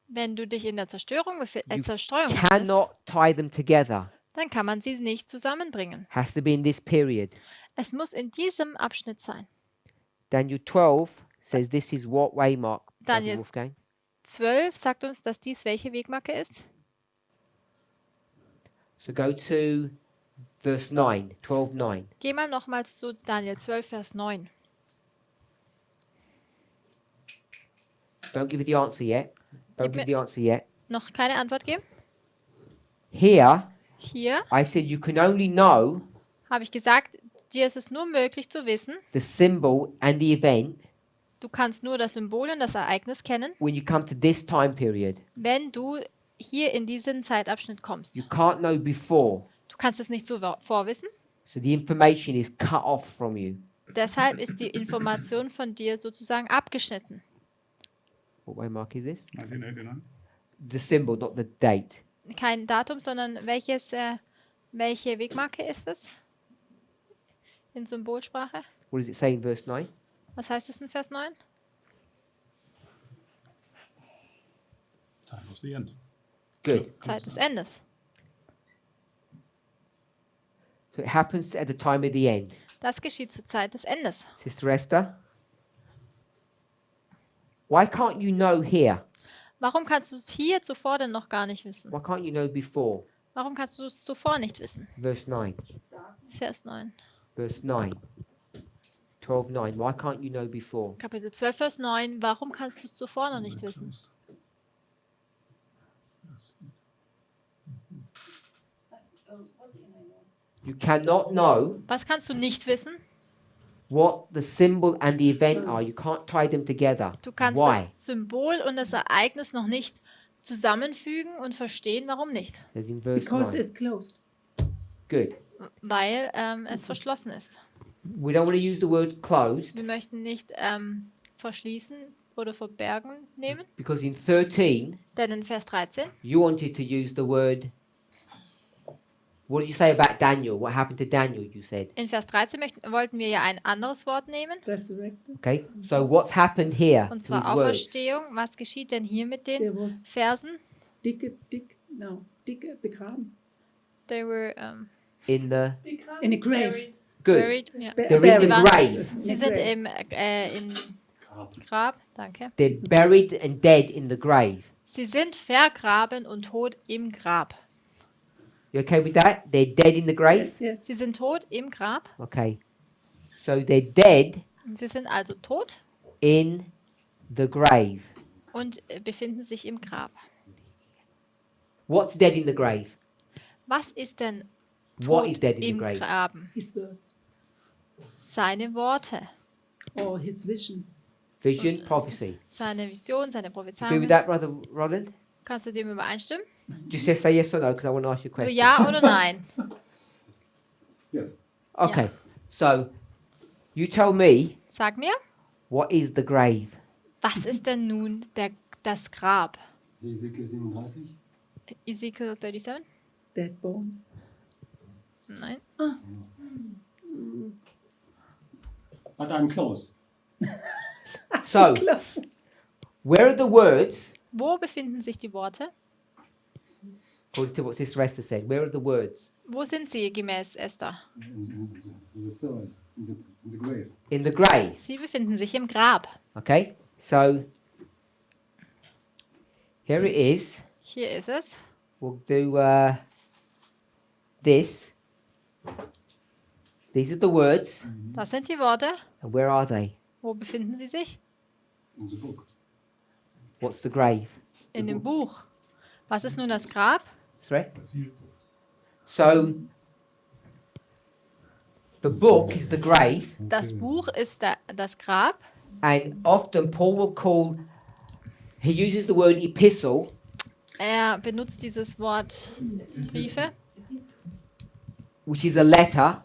Wenn du dich in der Zerstreuung befindest, cannot tie them together. dann kann man sie nicht zusammenbringen. Has to be in this period. Es muss in diesem Abschnitt sein. Daniel 12 says this is what waymark, Brother Daniel Wolfgang? 12 sagt uns, dass dies welche Wegmarke ist. So go to verse 9, 12:9. Geh mal nochmals zu Daniel 12, Vers 9. Don't give me the answer yet. Don't give me the answer yet. Noch keine Antwort geben? Here, Hier I said you can only know habe ich gesagt, dir ist es nur möglich zu wissen, the symbol and the event du kannst nur das Symbol und das Ereignis kennen, when you come to this time period. wenn du hier in diesen Zeitabschnitt kommst. You can't know before. Du kannst es nicht so vorwissen. So the information is cut off from you. Deshalb ist die Information von dir sozusagen abgeschnitten. What waymark is this? 1989. The symbol, not the date. Kein Datum, sondern welche Wegmarke ist es? In Symbolsprache? What does it say in verse 9? Was heißt es in Vers 9? Time of the end. Good. Zeit des Endes. So it happens at the time of the end. Das geschieht zur Zeit des Endes. Sister Esther? Why can't you know here? Warum kannst du es hier zuvor denn noch gar nicht wissen? Why can't you know before? Warum kannst du es zuvor nicht wissen? Verse 9. Vers 9. Verse 9. 12:9. Why can't you know before? Kapitel 12, Vers 9. Warum kannst du es zuvor noch nicht wissen? You cannot know Was kannst du nicht wissen? what the symbol and the event are. You can't tie them together. Du kannst Why? das Symbol und das Ereignis noch nicht zusammenfügen und verstehen, warum nicht. As in verse Because 9. it's closed. Good. Weil es verschlossen ist. We don't want to use the word closed Wir möchten nicht verschließen oder verbergen nehmen, because in 13 denn in Vers 13 you wanted to use the word. What did you say about Daniel? What happened to Daniel? You said. wollten wir ja ein anderes Wort nehmen, Resurrected. Okay. So what's happened here? und to zwar his words? Auferstehung. Was geschieht denn hier mit den There was Versen? dicke begraben. They were In the In a grave. good. buried. Ja. They're in the grave. Sie sind im Grab. Danke. They're buried and dead in the grave. Sie sind vergraben und tot im Grab. You okay with that? They're dead in the grave? Yes. Sie sind tot im Grab. Okay. So they're dead Sie sind also tot in the grave. und befinden sich im Grab. What's dead in the grave? Was ist denn What tot is dead in the im grave? Graben? His words. Seine Worte, Or his vision. Vision, prophecy. seine Vision, seine Agree with Prophezeiung. that, Brother Roland? Kannst du dem übereinstimmen? Just say yes or no, because I want to ask you a Nur question. ja oder nein? Yes. Okay. So, you tell me, Sag mir, what is the grave? was ist denn nun das Grab? Ezekiel 37. Ezekiel 37? Dead bones. Nein. But I'm close. So, where are the words, Wo befinden sich die Worte? according to what Sister Esther said, where are the words? Wo sind sie gemäß Esther? In the soil, in the grave. In the grave. Sie befinden sich im Grab. Okay? So, here it is. Hier ist es. We'll do this. These are the words. Das sind die Worte. And where are they? Wo befinden sie sich? In the book. What's the grave? In dem Buch. Was ist nun das Grab? Sorry? So, the book is the grave, Das Buch ist das Grab. and often Paul will call, he uses the word epistle, Er benutzt dieses Wort Briefe, which is a letter,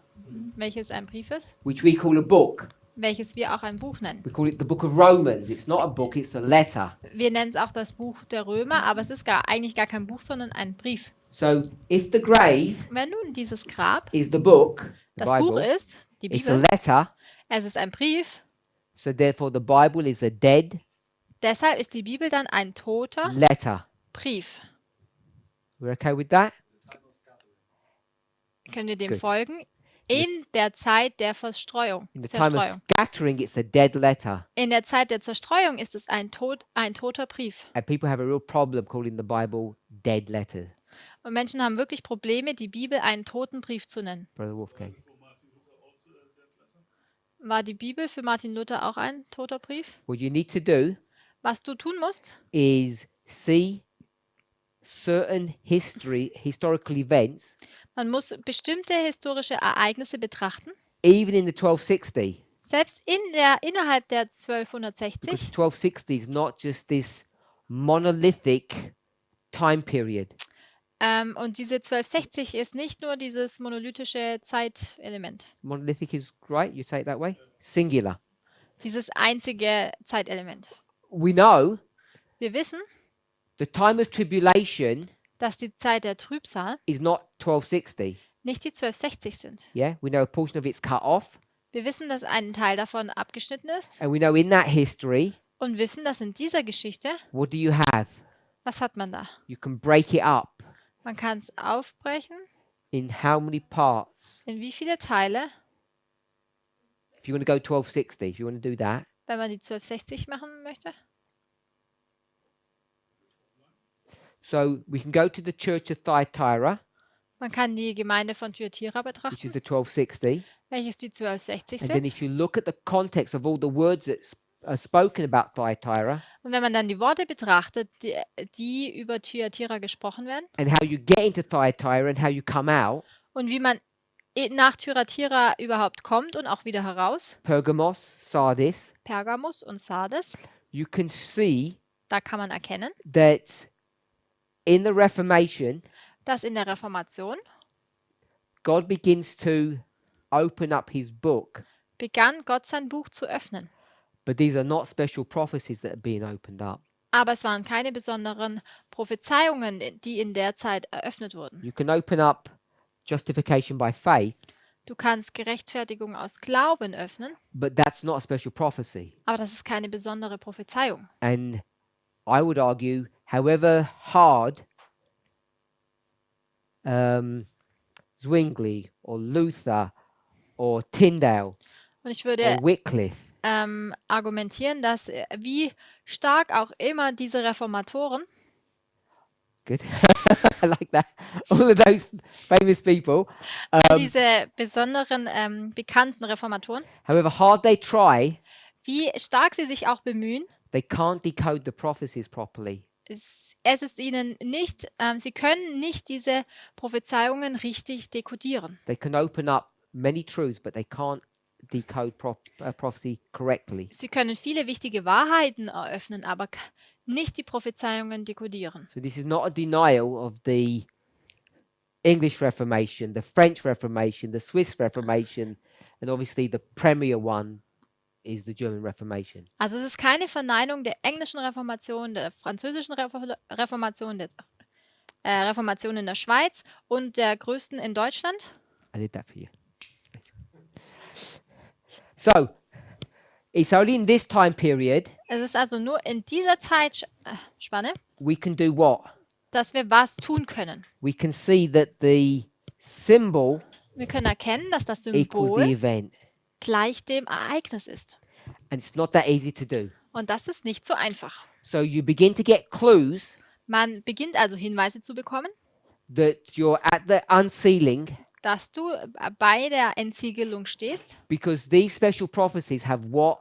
welches ein Brief ist, which we call a book. welches wir auch ein Buch nennen. We call it the book of Romans. It's not a book, it's a letter. Wir nennen es auch das Buch der Römer, aber es ist eigentlich gar kein Buch, sondern ein Brief. So if the grave Wenn nun dieses Grab is the book, the das Buch Bible, ist, die it's a Bibel, letter, es ist ein Brief, so therefore the Bible is a dead deshalb ist die Bibel dann ein toter letter. Brief. We're okay with that? Können wir dem Good. folgen? In der Zeit der Verstreuung. In the time of Zerstreuung. scattering, it's a dead letter. In der Zeit der Zerstreuung ist es ein toter Brief. And people have a real problem calling the Bible dead letter. Und Menschen haben wirklich Probleme, die Bibel einen toten Brief zu nennen. Brother Wolfgang. War die Bibel für Martin Luther auch ein toter Brief? What you need to do Was du tun musst, is see certain historical events, man muss bestimmte historische Ereignisse betrachten, even in the 1260. selbst innerhalb der Because 1260, the 1260 is not just this monolithic time period. und diese 1260 ist nicht nur dieses monolithische Zeitelement, Monolithic is right, you say it that way? Singular. dieses einzige Zeitelement. We know Wir wissen, the time of tribulation dass die Zeit der Trübsal is not 1260. nicht die 1260 sind. Yeah, we know a portion of it's cut off, Wir wissen, dass ein Teil davon abgeschnitten ist and we know in that history, und wissen, dass in dieser Geschichte, what do you have? was hat man da? You can break it up Man kann es aufbrechen. in how many parts? In wie viele Teile? If you want to go 1260, if you want to do that, Wenn man die 1260 machen möchte. so we can go to the church of Thyatira, Man kann die Gemeinde von Thyatira which is betrachten, the 1260, welches die 1260 and then sind. if you look at the context of all the words that are spoken about Thyatira Und wenn man dann die Worte betrachtet, die über Thyatira gesprochen werden and how you get into Thyatira and how you come out, und wie man nach Thyatira überhaupt kommt und auch wieder heraus, Pergamos, Sardis, Pergamus und Sardes, you can see da kann man erkennen, that in the Reformation, dass in der Reformation God begins to open up his book, begann Gott sein Buch zu öffnen. but these are not special prophecies that are being opened up. Aber es waren keine besonderen Prophezeiungen, die in der Zeit eröffnet wurden. You can open up justification by faith, Du kannst Gerechtfertigung aus Glauben öffnen, but that's not a special prophecy. aber das ist keine besondere Prophezeiung. And I would argue, however hard Zwingli or Luther or Tyndale Und ich or würde Wycliffe, argumentieren, dass wie stark auch immer diese Reformatoren, good, I like that, all of those famous people, diese besonderen bekannten Reformatoren, however hard they try, wie stark sie sich auch bemühen, they can't decode the prophecies properly. es ist ihnen nicht, sie können nicht diese Prophezeiungen richtig dekodieren. They can open up many truths, but they can't decode prophecy correctly. Sie können viele wichtige Wahrheiten eröffnen, aber nicht die Prophezeiungen dekodieren. So this is not a denial of the English Reformation, the French Reformation, the Swiss Reformation, and obviously the premier one is the German Reformation. Also es ist keine Verneinung der englischen Reformation, der französischen Reformation, der Reformation in der Schweiz und der größten in Deutschland. I did that for you. So, it's only in this time period Es ist also nur in dieser Zeitspanne, we can do what? dass wir was tun können. We can see that the symbol Wir können erkennen, dass das equals the Symbol event. gleich dem Ereignis ist. And it's not that easy to do. Und das ist nicht so einfach. So you begin to get clues Man beginnt also Hinweise zu bekommen, that you're at the unsealing dass du bei der Entsiegelung stehst, because these special prophecies have what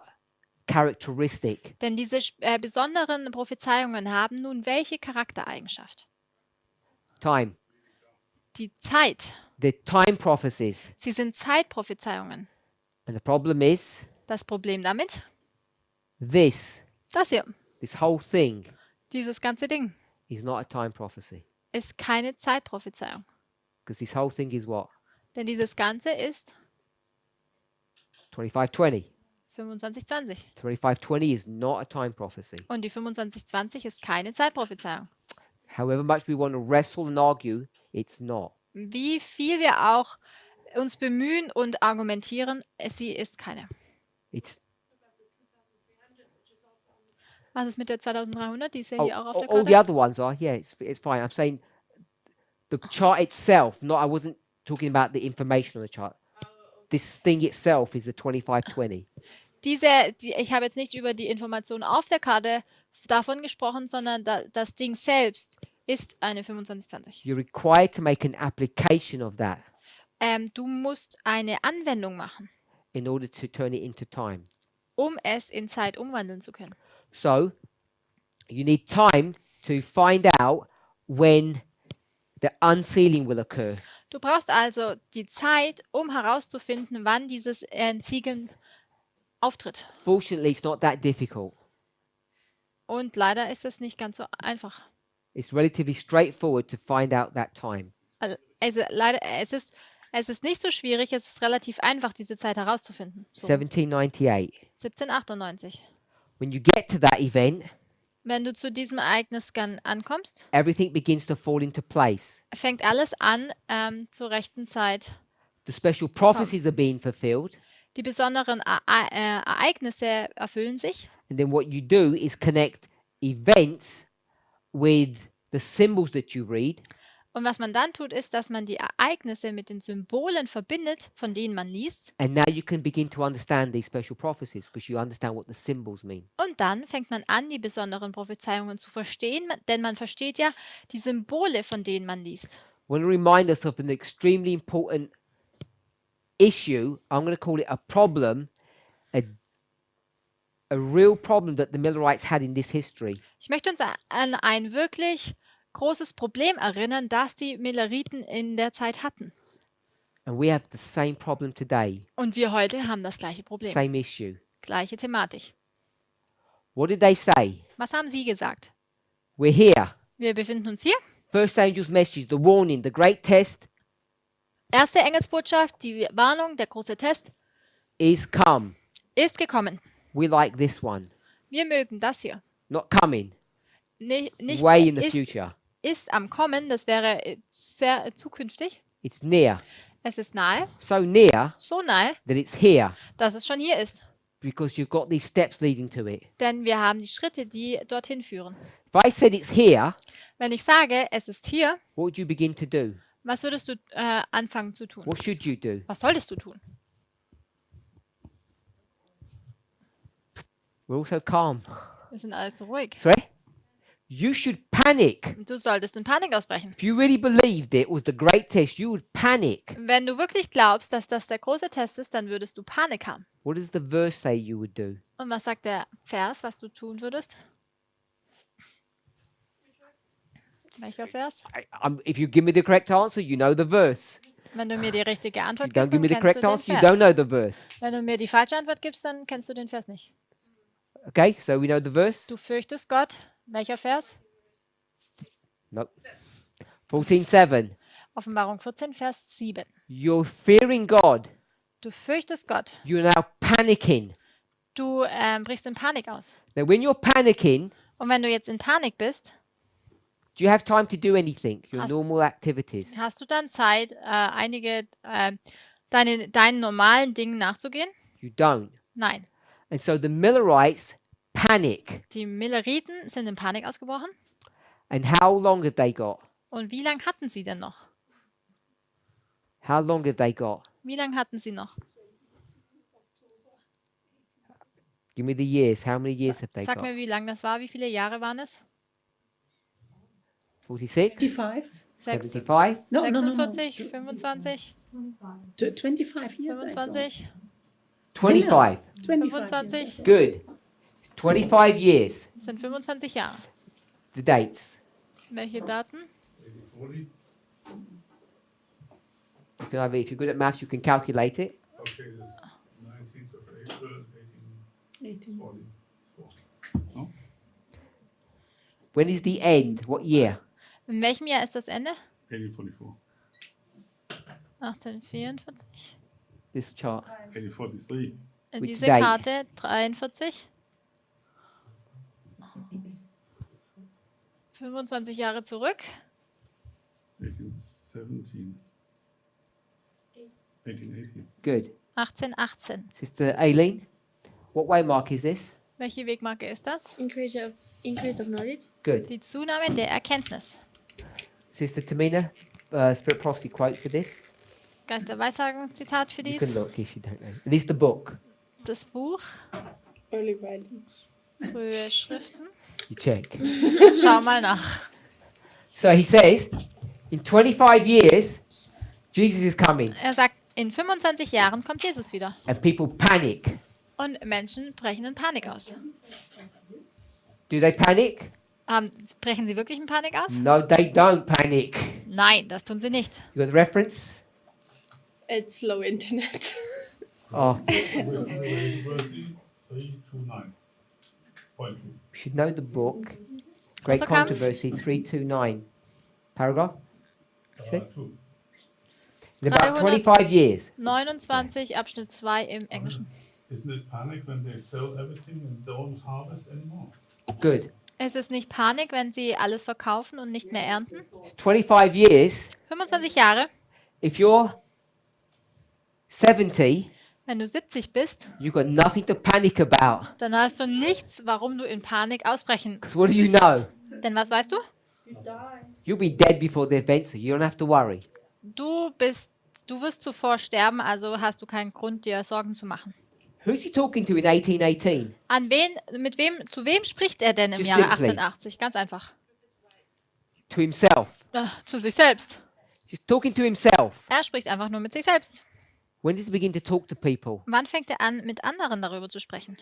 characteristic? denn diese besonderen Prophezeiungen haben nun welche Charaktereigenschaft? Time. Die Zeit. The time prophecies. Sie sind Zeitprophezeiungen. And the problem is Das Problem damit, this das whole thing dieses ganze Ding, is not a time prophecy. ist keine Zeitprophezeiung. Because this whole thing is what? Denn dieses Ganze ist 25:20. 2520. 2520 is not a time prophecy. Und die 2520 ist keine Zeitprophezeiung. However much we want to wrestle and argue, it's not. Wie viel wir auch uns bemühen und argumentieren, sie ist keine. It's Was ist mit der 2300? Die ist ja hier auch auf der all the Karte. other ones are. Yeah, it's fine. I'm saying the chart itself. Not I wasn't talking about the information on the chart. This thing itself is the 2520. Ich habe jetzt nicht über die Informationen auf der Karte davon gesprochen, sondern das Ding selbst ist eine 2520. You're required to make an application of that Du musst eine Anwendung machen, in order to turn it into time. um es in Zeit umwandeln zu können. So you need time to find out when the unsealing will occur. Du brauchst also die Zeit, um herauszufinden, wann dieses Entsiegeln auftritt. Fortunately, it's not that difficult. Und leider ist es nicht ganz so einfach. It's relatively straightforward to find out that time. Also leider, es ist nicht so schwierig, es ist relativ einfach, diese Zeit herauszufinden. So, 1798. 1798. When you get to that event, Wenn du zu diesem Ereignis ankommst, everything begins to fall into place. fängt alles an zur rechten Zeit. The special prophecies are being fulfilled. Die besonderen Ereignisse erfüllen sich. And then what you do is connect events with the symbols that you read. Und was man dann tut, ist, dass man die Ereignisse mit den Symbolen verbindet, von denen man liest. And now you can begin to understand these special prophecies because you understand what the symbols mean. Und dann fängt man an, die besonderen Prophezeiungen zu verstehen, denn man versteht ja die Symbole, von denen man liest. I want to remind us of an extremely important issue. I'm going to call it a problem, a real problem that the Millerites had in this history. Ich möchte uns an ein wirklich großes Problem erinnern, das die Milleriten in der Zeit hatten. And we have the same problem today, Und wir heute haben das gleiche Problem. same issue. Gleiche Thematik. What did they say? Was haben sie gesagt? We're here. Wir befinden uns hier. First angel's message, the warning, the great test Erste Engelsbotschaft, die Warnung, der große Test is come. ist gekommen. We like this one. Wir mögen das hier. Not coming, Nicht way in the ist, future. ist am Kommen, das wäre sehr zukünftig. It's near. Es ist nahe, So near so nahe, that it's here dass es schon hier ist. because you've got these steps leading to it. Denn wir haben die Schritte, die dorthin führen. If I said it's here, Wenn ich sage, es ist hier, what would you begin to do? was würdest du anfangen zu tun? What should you do? Was solltest du tun? We're also calm. Wir sind alles so ruhig. Sorry? You should panic. Du solltest in Panik ausbrechen. If you really believed it was the great test, you would panic. Wenn du wirklich glaubst, dass das der große Test ist, dann würdest du Panik haben. What does the verse say you would do? Und was sagt der Vers, was du tun würdest? Welcher Vers? If you give me the correct answer, you know the verse. Wenn du mir die richtige If you Antwort don't gibst, give dann me the kennst correct du den answer, you don't Vers. know the verse. Wenn du mir die falsche Antwort gibst, dann kennst du den Vers nicht. Okay, so we know the verse? Du fürchtest Gott. Welcher Vers? Nope. 14:7. Offenbarung 14, Vers 7. You're fearing God. Du fürchtest Gott. You're now panicking. Du brichst in Panik aus. Now, when you're panicking, Und wenn du jetzt in Panik bist, do you have time to do anything? Your Hast- normal activities? hast du dann Zeit, deinen normalen Dingen nachzugehen? You don't. Nein. And so the Millerites panic. Die Milleriten sind in Panik ausgebrochen. And how long have they got? Und wie lange hatten sie denn noch? How long have they got? Wie lange hatten sie noch? Give me the years. How many years have they Sag got? mir, wie lange das war. Wie viele Jahre waren es? 46? 55? 75? No, no, no, no. 46, 25, 25 years. I thought. 25, 25. 25. 25. Good. 25 years. Das sind 25 Jahre. The dates. Welche Daten? 40. If you're good at maths, you can calculate it. Okay, this 19th of April, 18. 1844. When is the end? What year? In welchem Jahr ist das Ende? 1844. 1844. This chart. 1843. Diese date? Karte 43. 25 Jahre zurück. 1817. 1818. Good. 1818. Sister Aileen, what waymark is this? Welche Wegmarke ist das? Increase of knowledge. Good. Die Zunahme der Erkenntnis. Sister Tamina, Spirit Prophecy quote for this. Geist der Weissagung, Zitat für You can dies. look if you don't know. It is the book. Das Buch, Early writing. frühe Schriften. You check. Schau mal nach. So he says, in 25 years, Jesus is coming, Er sagt, in 25 Jahren kommt Jesus wieder. and people panic. Und Menschen brechen in Panik aus. Do they panic? Brechen sie wirklich in Panik aus? No, they don't panic. Nein, das tun sie nicht. You got the reference? It's slow internet. Oh, Controversy 329. Point 2. we should know the book. Great Also kam- Controversy 329. Paragraph? See? 2. In about 300. 25 years. 29 Abschnitt 2 im Englischen. Isn't it panic when they sell everything and don't harvest anymore? Good. Es ist nicht Panik, wenn sie alles verkaufen und nicht mehr ernten. 25 years. 25 Jahre, If you're 70, wenn du 70 bist, you've got nothing to panic about. dann hast du nichts, warum du in Panik ausbrechen. Because what do you know? Denn was weißt du? You'll be dead before the event, so you don't have to worry. Du wirst zuvor sterben, also hast du keinen Grund, dir Sorgen zu machen. Who's he talking to in 1818? Zu wem spricht er denn im Just Jahre simply. 1880? Ganz einfach. To himself. Zu sich selbst. Just talking to himself. Er spricht einfach nur mit sich selbst. When does he begin to talk to people? Wann fängt er an, mit anderen darüber zu sprechen?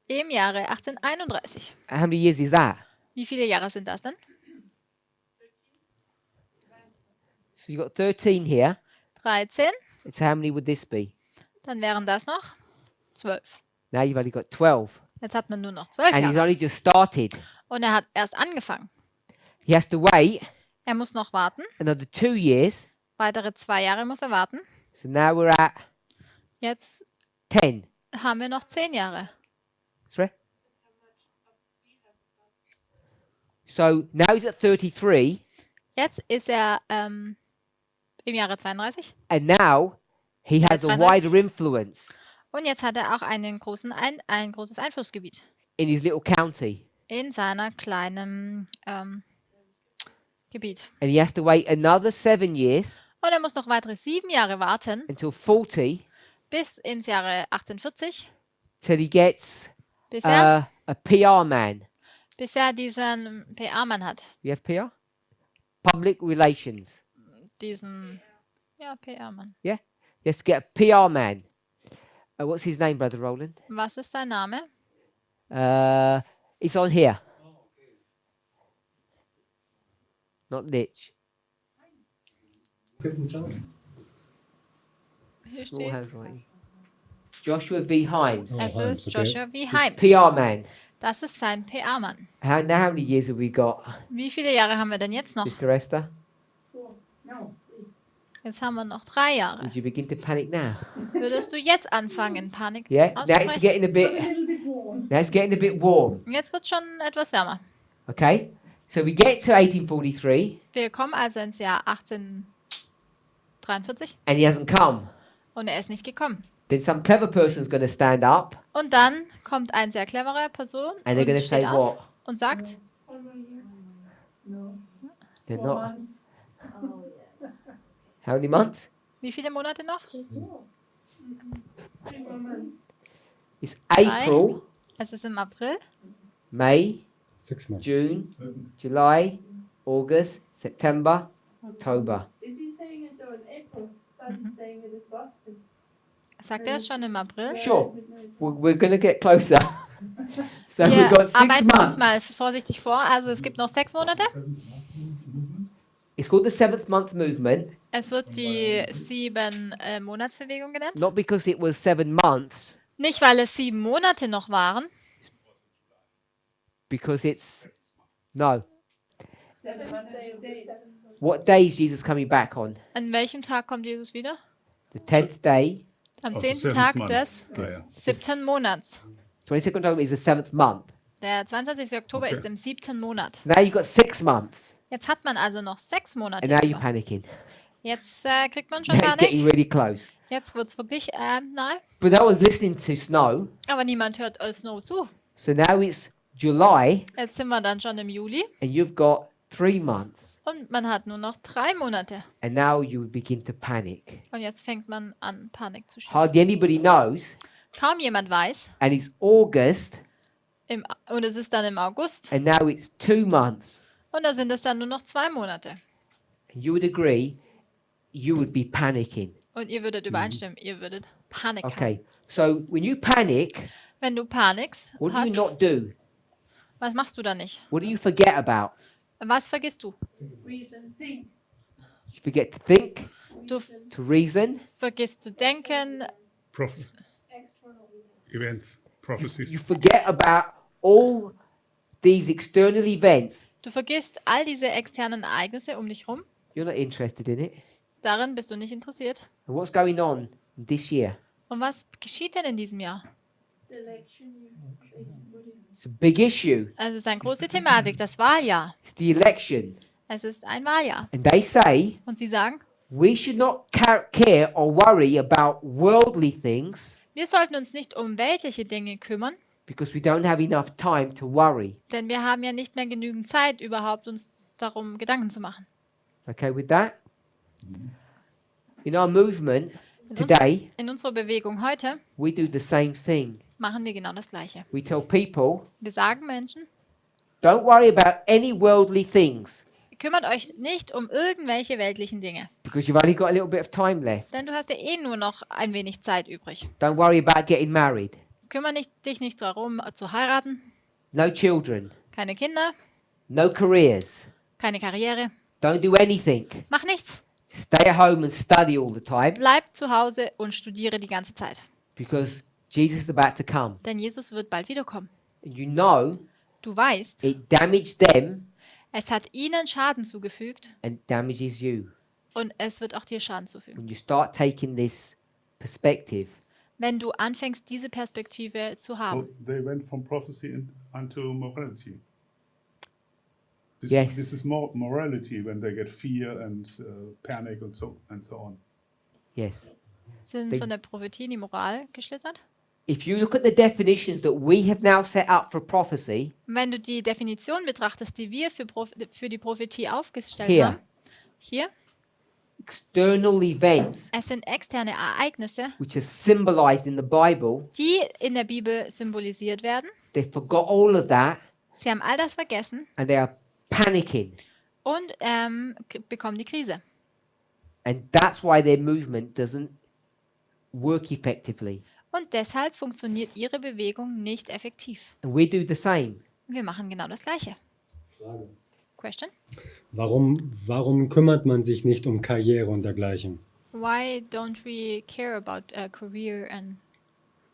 Im Jahre 1831. How many years is that? Wie viele Jahre sind das denn? So you've got 13 here. 13. So how many would this be? Dann wären das noch 12. Now you've only got 12. Jetzt hat man nur noch 12 And he's Jahre. only just started. Und er hat erst angefangen. He has to wait Er muss noch warten. another 2 years. Weitere 2 Jahre muss er warten. So now we're at Jetzt 10. haben wir noch 10 Jahre. Sorry? So now he's at 33. Jetzt ist er im Jahre 32. And now he has a 33. wider influence Und jetzt hat er auch ein großes Einflussgebiet in his little county. in seiner kleinen Gebiet. And he has to wait another 7 years Und er muss noch weitere 7 Jahre warten, until 40 bis ins Jahre 1840, till he gets bis er a PR man. diesen PR-Mann hat. You have PR? Public relations. Diesen, PR-Mann. Yeah? He has to get a PR man. What's his name, Brother Roland? Was ist sein Name? It's on here. Not Litch. Hier Small steht, handwriting. Joshua V. Himes. es Himes, ist okay. Joshua V. He's Himes. PR man. Das ist sein PR-Mann. How many years have we got, Wie viele Jahre haben wir denn jetzt noch? Sister Esther? Jetzt haben wir noch 3 Jahre. Did you begin to panic now? Würdest du jetzt anfangen, in Panik Yeah. Now it's auszubrechen? getting a bit. Now it's getting a bit warm. Jetzt wird schon etwas wärmer. Okay. So we get to 1843, Wir kommen also ins Jahr 1843 and he hasn't come. und er ist nicht gekommen. Then some clever person's going to stand up, Und dann kommt eine sehr clevere Person and they're going und to say steht auf what? und sagt, They're not. How many months? wie viele Monate noch? It's April, Es ist im April, May, 6 months. June, July, August, September, October. Is he saying it though in April? But he's saying it in Boston. sagt er es schon im April? Sure. We're going to get closer. So Wir we've got 6 arbeiten uns months. mal vorsichtig vor. Also es gibt noch 6 Monate. It's called the 7th month movement, Es wird die 7-Monatsbewegung genannt. not because it was 7 months, Nicht, weil es 7 Monate noch waren, because it's no. What day is Jesus coming back on? an welchem Tag kommt Jesus wieder? the 10th day, Am Of the 10. seventh Tag month. des Ah, ja. 7. Monats. 22nd October is the 7th month. Der 22. Oktober Okay. ist im 7. Monat. So now you've got 6 months, Jetzt hat man also noch 6 and Monate. now you're über. panicking. Jetzt kriegt man schon Now it's getting Panik. really close. Jetzt wird es wirklich nahe. But no one's listening to Snow, Aber niemand hört Snow zu. so now it's July, Jetzt sind wir dann schon im Juli and you've got 3 months, und man hat nur noch 3 Monate. and now you begin to panic. Und jetzt fängt man an, Panik zu schieben. Hardly anybody knows, Kaum jemand weiß. and it's August, Und es ist dann im August. and now it's 2 months. Und da sind es dann nur noch 2 Monate. And you would agree, you would be panicking. Und ihr würdet übereinstimmen, ihr würdet Panik haben. Okay, so when you panic, Wenn du Panik what do you hast, not do? was machst du dann nicht? What do you forget about? Was vergisst du? Reason, think. You forget to think, Du to reason. vergisst zu denken, Events, prophecies. You forget about all these external events. du vergisst all diese externen Ereignisse um dich rum. You're not interested in it. Darin bist du nicht interessiert. And what's going on this year? Und was geschieht denn in diesem Jahr? The election, everybody. It's a big issue. Also es ist eine große Thematik, das Wahljahr. It's the election. Es ist ein Wahljahr. And they say Und sie sagen, we should not care or worry about worldly things wir sollten uns nicht um weltliche Dinge kümmern, because we don't have enough time to worry. denn wir haben ja nicht mehr genügend Zeit, überhaupt uns darum Gedanken zu machen. Okay with that? In our movement In, today, in unserer Bewegung heute we do the same thing. machen wir genau das Gleiche. We tell people, Wir sagen Menschen, don't worry about any worldly things kümmert euch nicht um irgendwelche weltlichen Dinge, because you've only got a little bit of time left. denn du hast ja eh nur noch ein wenig Zeit übrig. Don't worry about getting married. Dich nicht darum, zu heiraten, No children. keine Kinder, No careers. keine Karriere, Don't do anything. mach nichts. Stay at home and study all the time Bleib zu Hause und studiere die ganze Zeit, because Jesus is about to come. denn Jesus wird bald wiederkommen. And you know Du weißt, it damaged them es hat ihnen Schaden zugefügt and damages you. und es wird auch dir Schaden zufügen. When you start taking this perspective, Wenn du anfängst, diese Perspektive zu So haben. they went from prophecy unto morality. Yes. This is more morality when they get fear and panic and so on. yes. Sind They- von der Prophetie in die Moral geschlittert. If you look at the definitions that we have now set up for prophecy, Wenn du die Definition betrachtest, die wir für die Prophetie aufgestellt Here. haben, hier, external events es sind externe Ereignisse, which are symbolized in the Bible, die in der Bibel symbolisiert werden. they forgot all of that Sie haben all das vergessen and they are panicking. und bekommen die Krise. And that's why their movement doesn't work effectively. Und deshalb funktioniert ihre Bewegung nicht effektiv. And we do the same. Wir machen genau das Gleiche. Frage. Question? Warum kümmert man sich nicht um Karriere und dergleichen? Why don't we care about a career and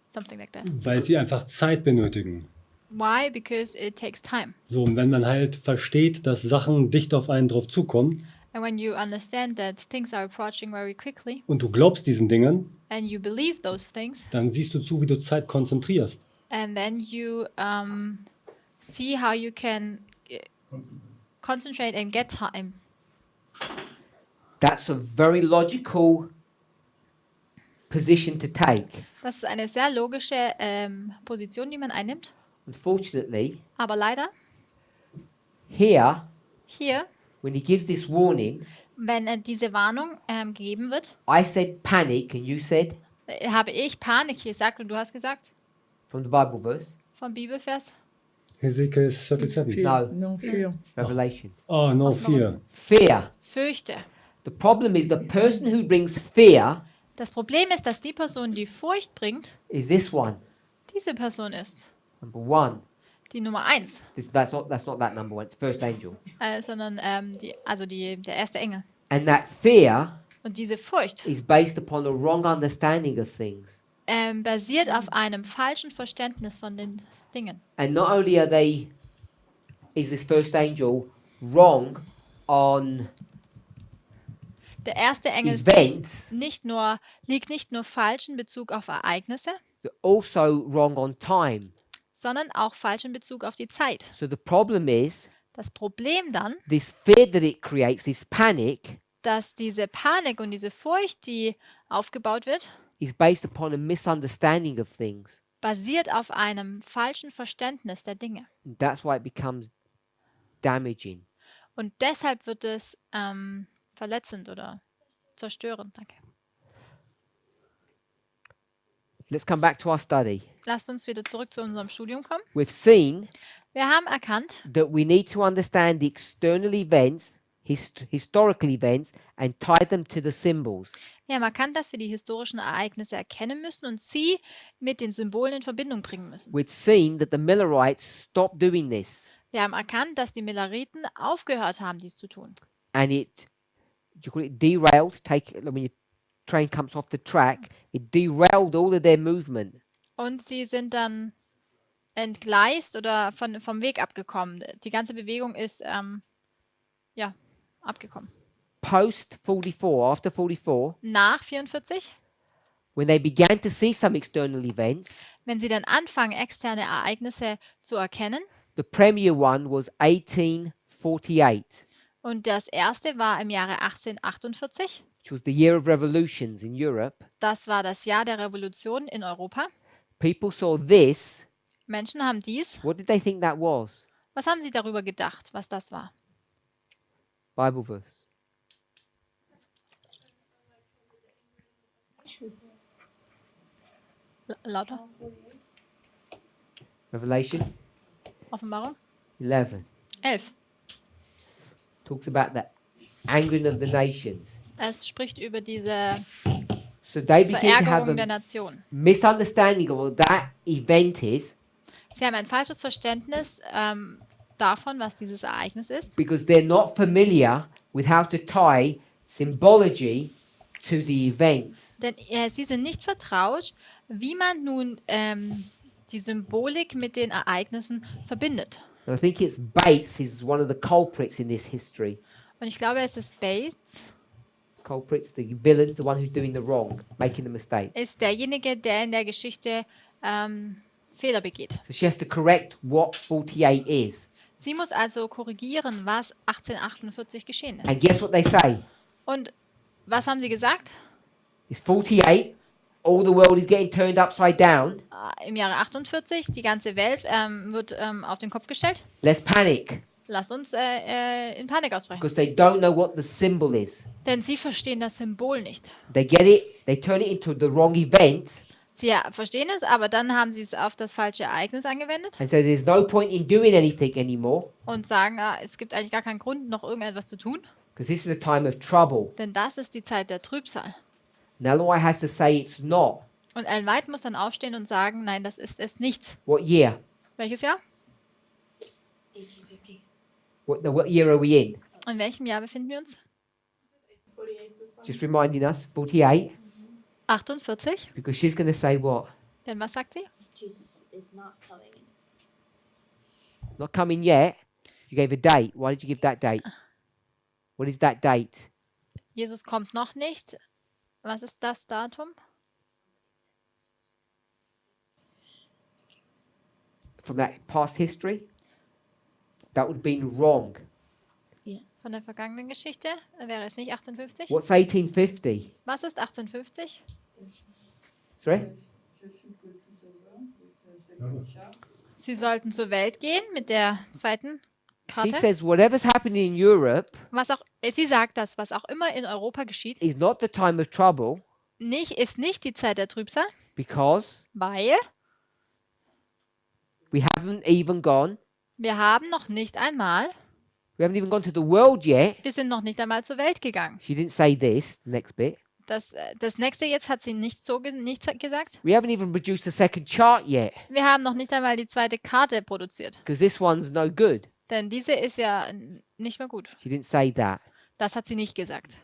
something like that? Weil sie einfach Zeit benötigen. Why? Because it takes time. So, und wenn man halt versteht, dass Sachen dicht auf einen drauf zukommen And when you understand that things are approaching very quickly und du glaubst diesen Dingen, and you believe those things, dann siehst du zu, wie du Zeit konzentrierst. and then you see how you can concentrate and get time. That's a very logical position to take. Das ist eine sehr logische Position, die man einnimmt. Unfortunately, Aber leider, here, hier, when he gives this warning, wenn diese Warnung gegeben wird, I said panic and you said habe ich Panik gesagt und du hast gesagt, from the Bible verse. vom Bibelvers, Hesekiel 37. No, Revelation. Oh, no fear. Fear. fürchte. The problem is the person who brings fear Das Problem ist, dass die Person, die Furcht bringt, is this one, diese Person ist. number one. Die Nummer 1, That's not that number one. It's the first angel. sondern der erste Engel. And that fear Und diese Furcht is based upon a wrong understanding of things. basiert auf einem falschen Verständnis von den Dingen. And not only is this first angel wrong on Der erste Engel ist events, liegt nicht nur falsch in Bezug auf Ereignisse, they're also wrong on time. sondern auch falsch in Bezug auf die Zeit. So the problem is Das Problem dann, this fear that it creates, this panic, dass diese Panik und diese Furcht, die aufgebaut wird, is based upon a misunderstanding of things. basiert auf einem falschen Verständnis der Dinge. And that's why it becomes damaging. Und deshalb wird es verletzend oder zerstörend. Danke. Let's come back to our study. Lasst uns wieder zurück zu unserem Studium kommen. We've seen Wir haben erkannt, that we need to understand the external events, historical events, and tie them to the symbols. wir haben erkannt, dass wir die historischen Ereignisse erkennen müssen und sie mit den Symbolen in Verbindung bringen müssen. We've seen that the Millerites stopped doing this, Wir haben erkannt, dass die Milleriten aufgehört haben, dies zu tun. and you call it derailed. When your train comes off the track, it derailed all of their movement. Und sie sind dann entgleist oder vom Weg abgekommen. Die ganze Bewegung ist abgekommen. Post 44, after 44, Nach 44, when they began to see some external events, wenn sie dann anfangen, externe Ereignisse zu erkennen, the premier one was 1848, und das erste war im Jahre 1848, which was the year of revolutions in Europe. das war das Jahr der Revolution in Europa. People saw this. Menschen haben dies. What did they think that was? Was haben sie darüber gedacht, was das war? Bible verse. Lauter. Revelation Offenbarung 11 11. talks about the angering of the nations. Es spricht über diese So they begin to have Verärgerung der a Nation. misunderstanding of what that event is Sie haben ein falsches Verständnis davon, was dieses Ereignis ist, because they're not familiar with how to tie symbology to the events. denn sie sind nicht vertraut, wie man nun die Symbolik mit den Ereignissen verbindet. And I think it's Bates is one of the culprits in this history. Und ich glaube, es ist Bates, Culprits, the villain, the one who's doing the wrong, making the mistake. ist derjenige, der in der Geschichte Fehler begeht. So she has to correct what 48 is. Sie muss also korrigieren, was 1848 geschehen And ist. guess what they say? Und was haben sie gesagt? It's 48. All the world is getting turned upside down. Im Jahre 48, die ganze Welt wird auf den Kopf gestellt. Let's panic Lasst uns in Panik ausbrechen. because they don't know what the symbol is. Denn sie verstehen das Symbol nicht. They get it, they turn it into the wrong event, Sie verstehen es, aber dann haben sie es auf das falsche Ereignis angewendet and so there's no point in doing anything anymore und sagen, es gibt eigentlich gar keinen Grund, noch irgendetwas zu tun, because this is a time of trouble. denn das ist die Zeit der Trübsal. And Ellen White has to say it's not. Und Ellen White muss dann aufstehen und sagen, nein, das ist es nicht. What year? Welches Jahr? 1850. What year are we in? In welchem Jahr befinden wir uns? Just reminding us, 48, 48. because she's going to say what? Denn was sagt sie? Jesus is not coming. Not coming yet. You gave a date. Why did you give that date? What is that date? Jesus kommt noch nicht. Was ist das Datum? From that past history? That would have been wrong. Von der vergangenen Geschichte? Wäre es nicht 1850? What's 1850? Was ist 1850? Sorry? Sie sollten zur Welt gehen mit der zweiten She Karte. says whatever's happening in Europe Sie sagt, dass was auch immer in Europa geschieht, is not the time of trouble ist nicht die Zeit der Trübsal, because weil we haven't even gone. wir haben noch nicht einmal, We haven't even gone to the world yet. wir sind noch nicht einmal zur Welt gegangen. She didn't say this, the next bit. Das nächste jetzt hat sie nicht gesagt. We haven't even produced a second chart yet Wir haben noch nicht einmal die zweite Karte produziert, because this one's no good. denn diese ist ja nicht mehr gut. She didn't say that. Das hat sie nicht gesagt.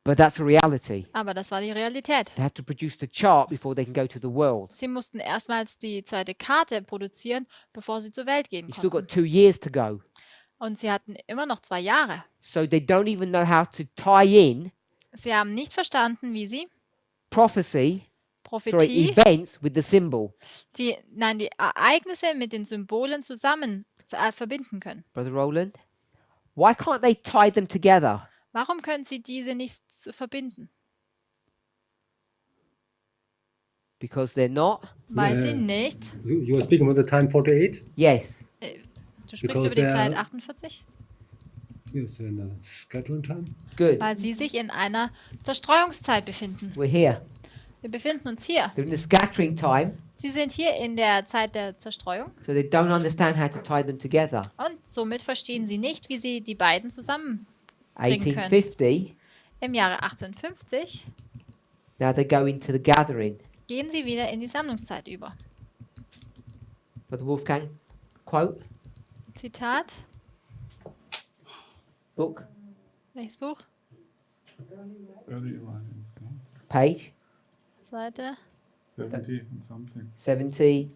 But that's the reality. Aber das war die Realität. They have to produce the chart before they can go to the world. Sie mussten erstmals die zweite Karte produzieren, bevor sie zur Welt gehen You've still konnten. got 2 years to go. Und sie hatten immer noch 2 Jahre. So they don't even know how to tie in Sie haben nicht verstanden, wie sie prophecy, Prophetie, events with the symbol. die Ereignisse mit den Symbolen zusammen verbinden können. Brother Roland, why can't they tie them together? Warum können sie diese nicht verbinden? Because they're not. Weil sie Yeah. nicht. You were speaking about the time 48? Yes. Du sprichst Because über die they Zeit are- 48? Yes, in the scheduling time. Good. Weil sie sich in einer Zerstreuungszeit befinden. We're here. Wir befinden uns hier. They're in the scattering time, Sie sind hier in der Zeit der Zerstreuung so they don't understand how to tie them together. und somit verstehen sie nicht, wie sie die beiden zusammen können. 1850, Im Jahre 1850 now they go into the gathering. gehen sie wieder in die Sammlungszeit über. Brother Wolfgang, quote, Zitat, book, welches Buch? Early Iranians, no? page Seite 70 and something. 70.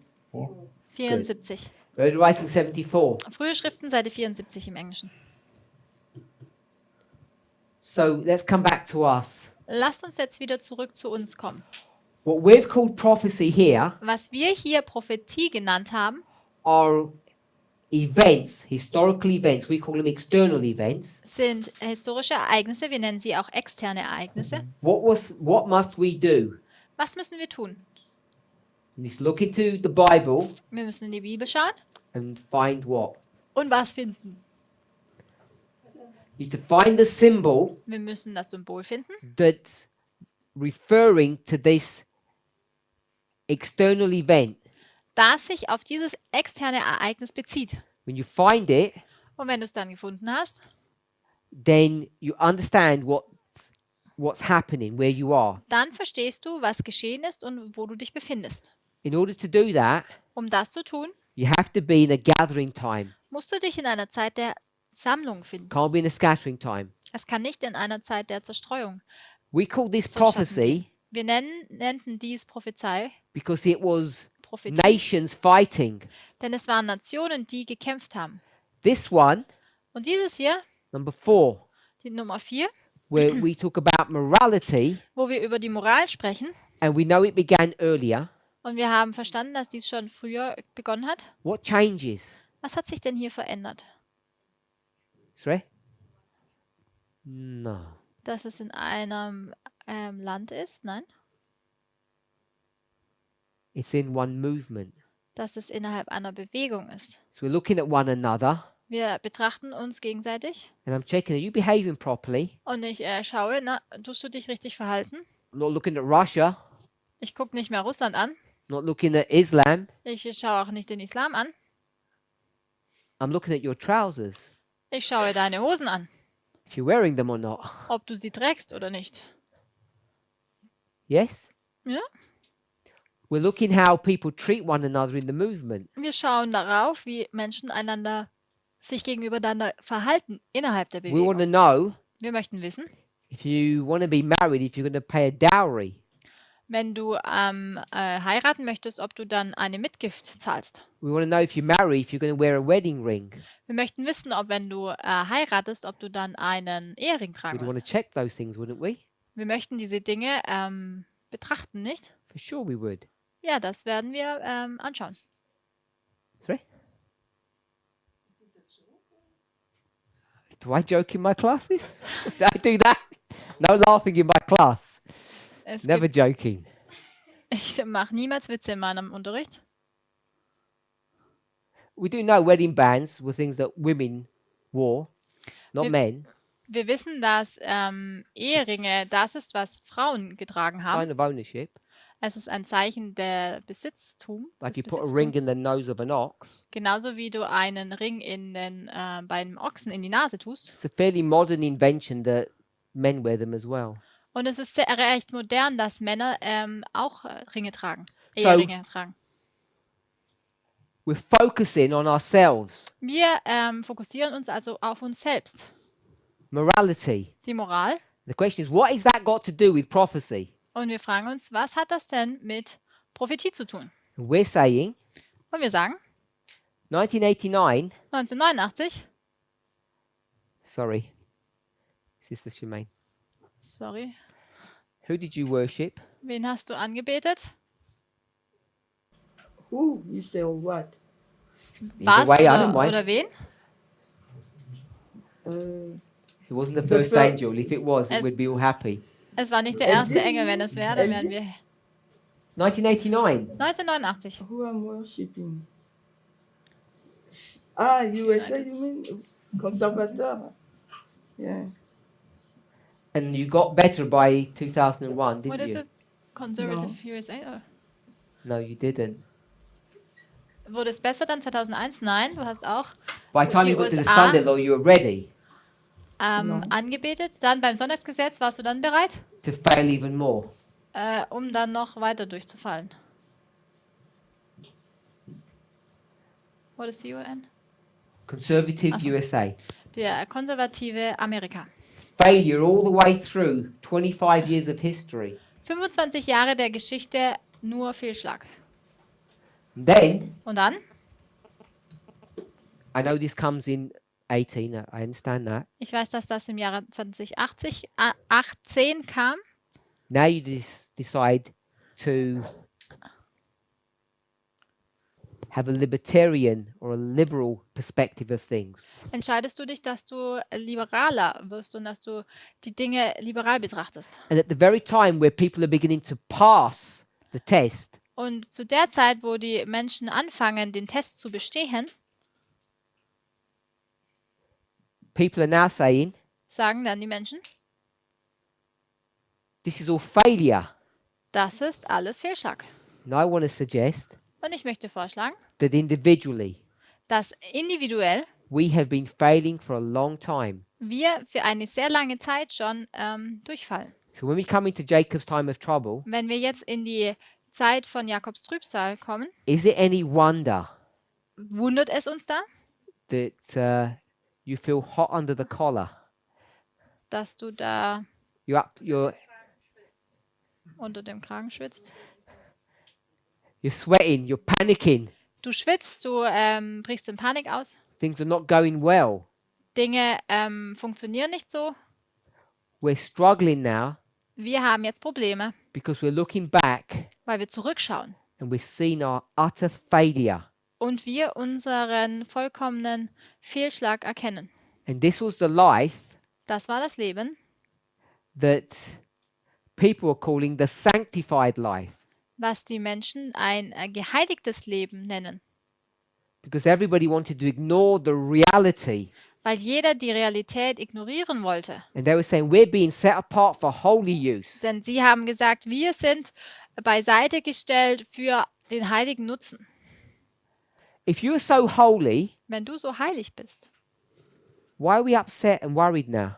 74. Early writing 74. Frühe Schriften, Seite 74 im Englischen. So let's come back to us. Lasst uns jetzt wieder zurück zu uns kommen. What we've called prophecy here Was wir hier Prophetie genannt haben, are events, historical events. We call them external events. sind historische Ereignisse. Wir nennen sie auch externe Ereignisse. What must we do? Was müssen wir tun? We need to look into the Bible Wir müssen in die Bibel schauen and find what? und was finden. You need to find the symbol Wir müssen das Symbol finden, that's referring to this external event. das sich auf dieses externe Ereignis bezieht. When you find it, Und wenn du es dann gefunden hast, then you understand what's happening, where you are. dann verstehst du, was geschehen ist und wo du dich befindest. In order to do that, Um das zu tun, you have to be in a gathering time. musst du dich in einer Zeit der Sammlung finden. Can't be in a scattering time. Es kann nicht in einer Zeit der Zerstreuung. We call this vonstatten prophecy gehen. Wir nannten dies Prophezei, because it was Prophetie, nations fighting. denn es waren Nationen, die gekämpft haben. This one, Und dieses hier, number 4, die Nummer 4, where we talk about morality, wo wir über die Moral sprechen, and we know it began earlier. und wir haben verstanden, dass dies schon früher begonnen hat. What changes? Was hat sich denn hier verändert? Sorry? No. Dass es in einem Land ist? Nein. It's in one movement. Dass es innerhalb einer Bewegung ist. So we're looking at one another, Wir betrachten uns gegenseitig and I'm checking, are you behaving properly? und ich schaue, tust du dich richtig verhalten? I'm not looking at Russia, Ich gucke nicht mehr Russland an. not looking at Islam. Ich schaue auch nicht den Islam an. I'm looking at your trousers, Ich schaue deine Hosen an, if you're wearing them or not. ob du sie trägst oder nicht. Yes? Ja? We're looking how people treat one another in the movement. Wir schauen darauf, wie Menschen sich gegenübereinander verhalten innerhalb der We want to Bewegung. know Wir möchten wissen, if you want to be married, if you're going to pay a dowry. wenn du heiraten möchtest, ob du dann eine Mitgift zahlst. We want to know if you marry, if you're going to wear a wedding ring. Wir möchten wissen, ob wenn du heiratest, ob du dann einen Ehering tragen We'd want to wirst. check those things, wouldn't we? Wir möchten diese Dinge betrachten, nicht? For sure we would. Ja, das werden wir anschauen. Sorry? Do I joke in my classes? Do I do that? No laughing in my class. Never joking. Ich mache niemals Witze in meinem Unterricht. We do know wedding bands were things that women wore, not Wir- men. Wir wissen, dass Eheringe das ist, was Frauen getragen haben. Sign of ownership. Es ist ein Zeichen der Besitztum. Like des you put a Besitztums. ring in the nose of an ox. Genauso wie du einen Ring bei einem Ochsen in die Nase tust. It's a fairly modern invention that men wear them as well. Und es ist recht modern, dass Männer auch Ringe tragen. So- Eheringe tragen. We're focusing on ourselves. Wir fokussieren uns also auf uns selbst. Morality. Die Moral. The question is, what has that got to do with prophecy? Und wir fragen uns, was hat das denn mit Prophetie zu tun? And we're saying Und wir sagen, 1989, 1989, sorry, Sister Shemaine, Sorry. Who did you worship? Wen hast du angebetet? Who? You say or what? Was way, I don't oder, mind. oder wen? It wasn't the The first fir- angel. If it was, Es- we'd be all happy. Es war nicht der erste Engel. Wenn es wäre, dann wären wir 1989. 1989. Who I'm worshiping? Ah, USA, you mean? Conservateur. Yeah. And you got better by 2001, What didn't is you? it? Conservative USA? Oh. No, you didn't. Wurde es besser dann 2001? Nein, du hast auch By the time die you got to the USA Sunday law, you were ready angebetet. Dann beim Sonntagsgesetz warst du dann bereit, to fail even more. um dann noch weiter durchzufallen. What is the UN? Conservative Ach so. USA. Der konservative Amerika. Failure all the way through 25 years of history. 25 Jahre der Geschichte, nur Fehlschlag. And then, Und dann? I know this comes in 18, I understand that. Ich weiß, dass das im Jahre 2018 kam. Now you decide to have a libertarian or a liberal perspective of things. Entscheidest du dich, dass du liberaler wirst und dass du die Dinge liberal betrachtest. And at the very time where people are beginning to pass the test, Und zu der Zeit, wo die Menschen anfangen, den Test zu bestehen, people are now saying, sagen dann die Menschen, this is all failure. das ist alles Fehlschlag. And I want to suggest Und ich möchte vorschlagen, that individually, dass individuell we have been failing for a long time. wir für eine sehr lange Zeit schon durchfallen. So when we come into Jacob's time of trouble, Wenn wir jetzt in die Zeit von Jakobs Trübsal kommen, is it any wonder wundert es uns da, that you feel hot under the collar? dass du da You're unter dem Kragen schwitzt? sweating, you're panicking. Du schwitzt, du brichst in Panik aus. Things are not going well. Dinge funktionieren nicht so. We're struggling now Wir haben jetzt Probleme, because we're looking back weil wir zurückschauen and we've seen our utter failure. und wir unseren vollkommenen Fehlschlag erkennen. And this was the life Das war das Leben, that people are calling the sanctified life, was die Menschen ein geheiligtes Leben nennen, because everybody wanted to ignore the reality. weil jeder die Realität ignorieren wollte. And they were saying, we're being set apart for holy use. Denn sie haben gesagt, wir sind beiseite gestellt für den heiligen Nutzen. If you're so holy, Wenn du so heilig bist, why are we upset and worried now?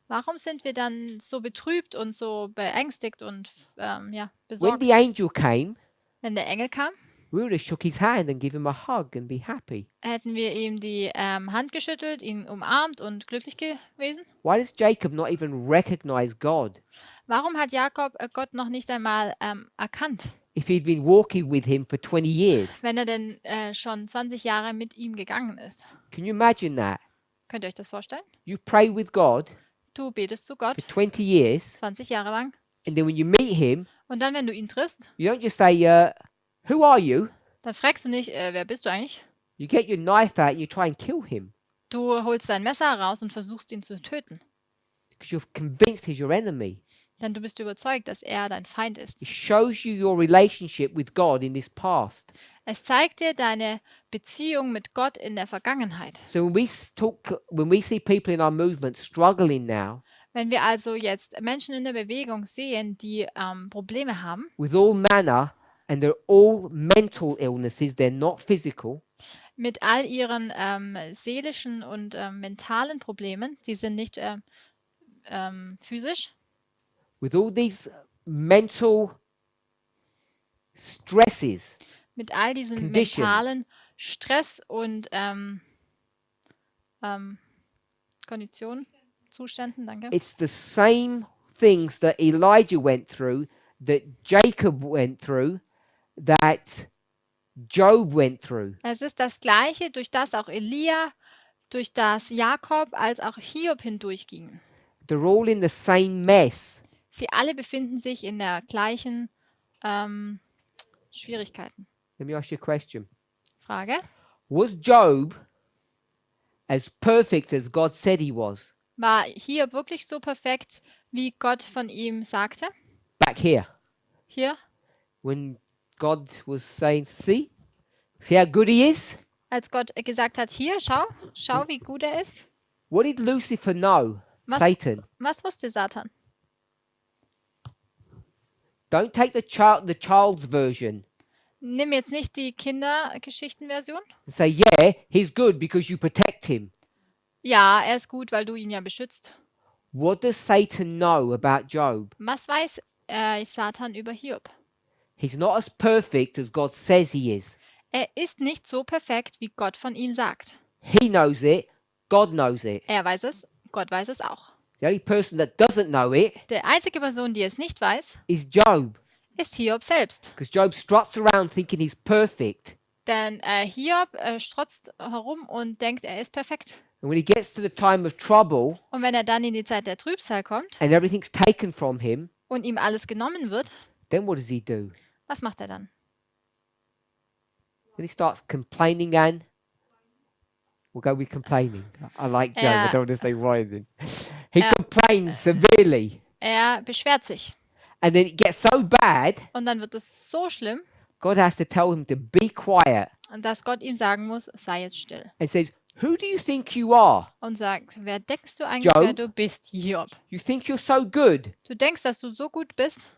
warum sind wir dann so betrübt und so beängstigt und When besorgt? the angel came, Wenn der Engel kam, we would have shook his hand and give him a hug and be happy. hätten wir ihm die Hand geschüttelt, ihn umarmt und glücklich gewesen. Why does Jacob not even recognize God? Warum hat Jakob Gott noch nicht einmal erkannt, If he'd been walking with him for 20 years. wenn er denn schon 20 Jahre mit ihm gegangen ist? Can you imagine that? Könnt ihr euch das vorstellen? You pray with God Du betest zu Gott for 20 years, 20 Jahre lang and then when you meet him, und dann, wenn du ihn triffst, you don't just say, who are you? dann fragst du nicht, wer bist du eigentlich? You get your knife out and you try and kill him Du holst dein Messer raus und versuchst ihn zu töten. because you're convinced he's your enemy. Denn du bist überzeugt, dass er dein Feind ist. It shows you your relationship with God in this past. Es zeigt dir deine Beziehung mit Gott in der Vergangenheit. So when we see people in our movement struggling now Wenn wir also jetzt Menschen in der Bewegung sehen, die Probleme haben, with all manner, and they're all mental illnesses, they're not physical, mit all ihren seelischen und mentalen Problemen, sie sind nicht physisch, with all these mental stresses, mit all diesen Conditions. mentalen Stress und Konditionen, Zuständen, danke. it's the same things that Elijah went through, that Jacob went through, that Job went through. Es ist das Gleiche, durch das auch Elia, durch das Jakob als auch Hiob hindurchgingen. They're all in the same mess. Sie alle befinden sich in der gleichen Schwierigkeiten. Let me ask you a question. Frage: Was Job as perfect as God said he was? War Hiob wirklich so perfekt, wie Gott von ihm sagte? Back here, Hier, when God was saying, see how good he is? als Gott gesagt hat, hier, schau, wie gut er ist. What did Lucifer know? Was, Satan. was wusste Satan? Don't take the child's version Nimm jetzt nicht die Kindergeschichtenversion. and say, yeah, he's good because you protect him. Ja, er ist gut, weil du ihn ja beschützt. What does Satan know about Job? Was weiß Satan über Hiob? He's not as perfect as God says he is. Er ist nicht so perfekt, wie Gott von ihm sagt. He knows it. God knows it. Er weiß es, Gott weiß es auch. The only person that doesn't know it Die einzige Person, die es nicht weiß, is Job. ist Hiob selbst. Because Job struts around thinking he's perfect. Denn Hiob strotzt herum und denkt, er ist perfekt. And when he gets to the time of trouble Und wenn er dann in die Zeit der Trübsal kommt and everything's taken from him, und ihm alles genommen wird, then what does he do? was macht er dann? Then he starts complaining and we'll go with complaining. I like Job. I don't want to say whining. He complains severely. Er beschwert sich. And then it gets so bad, Und dann wird es so schlimm, God has to tell him to be quiet dass Gott ihm sagen muss, sei jetzt still. and says, who do you think you are? Und sagt, wer denkst du eigentlich, Job? wer du bist, Hiob? You think you're so good? Du denkst, dass du so gut bist?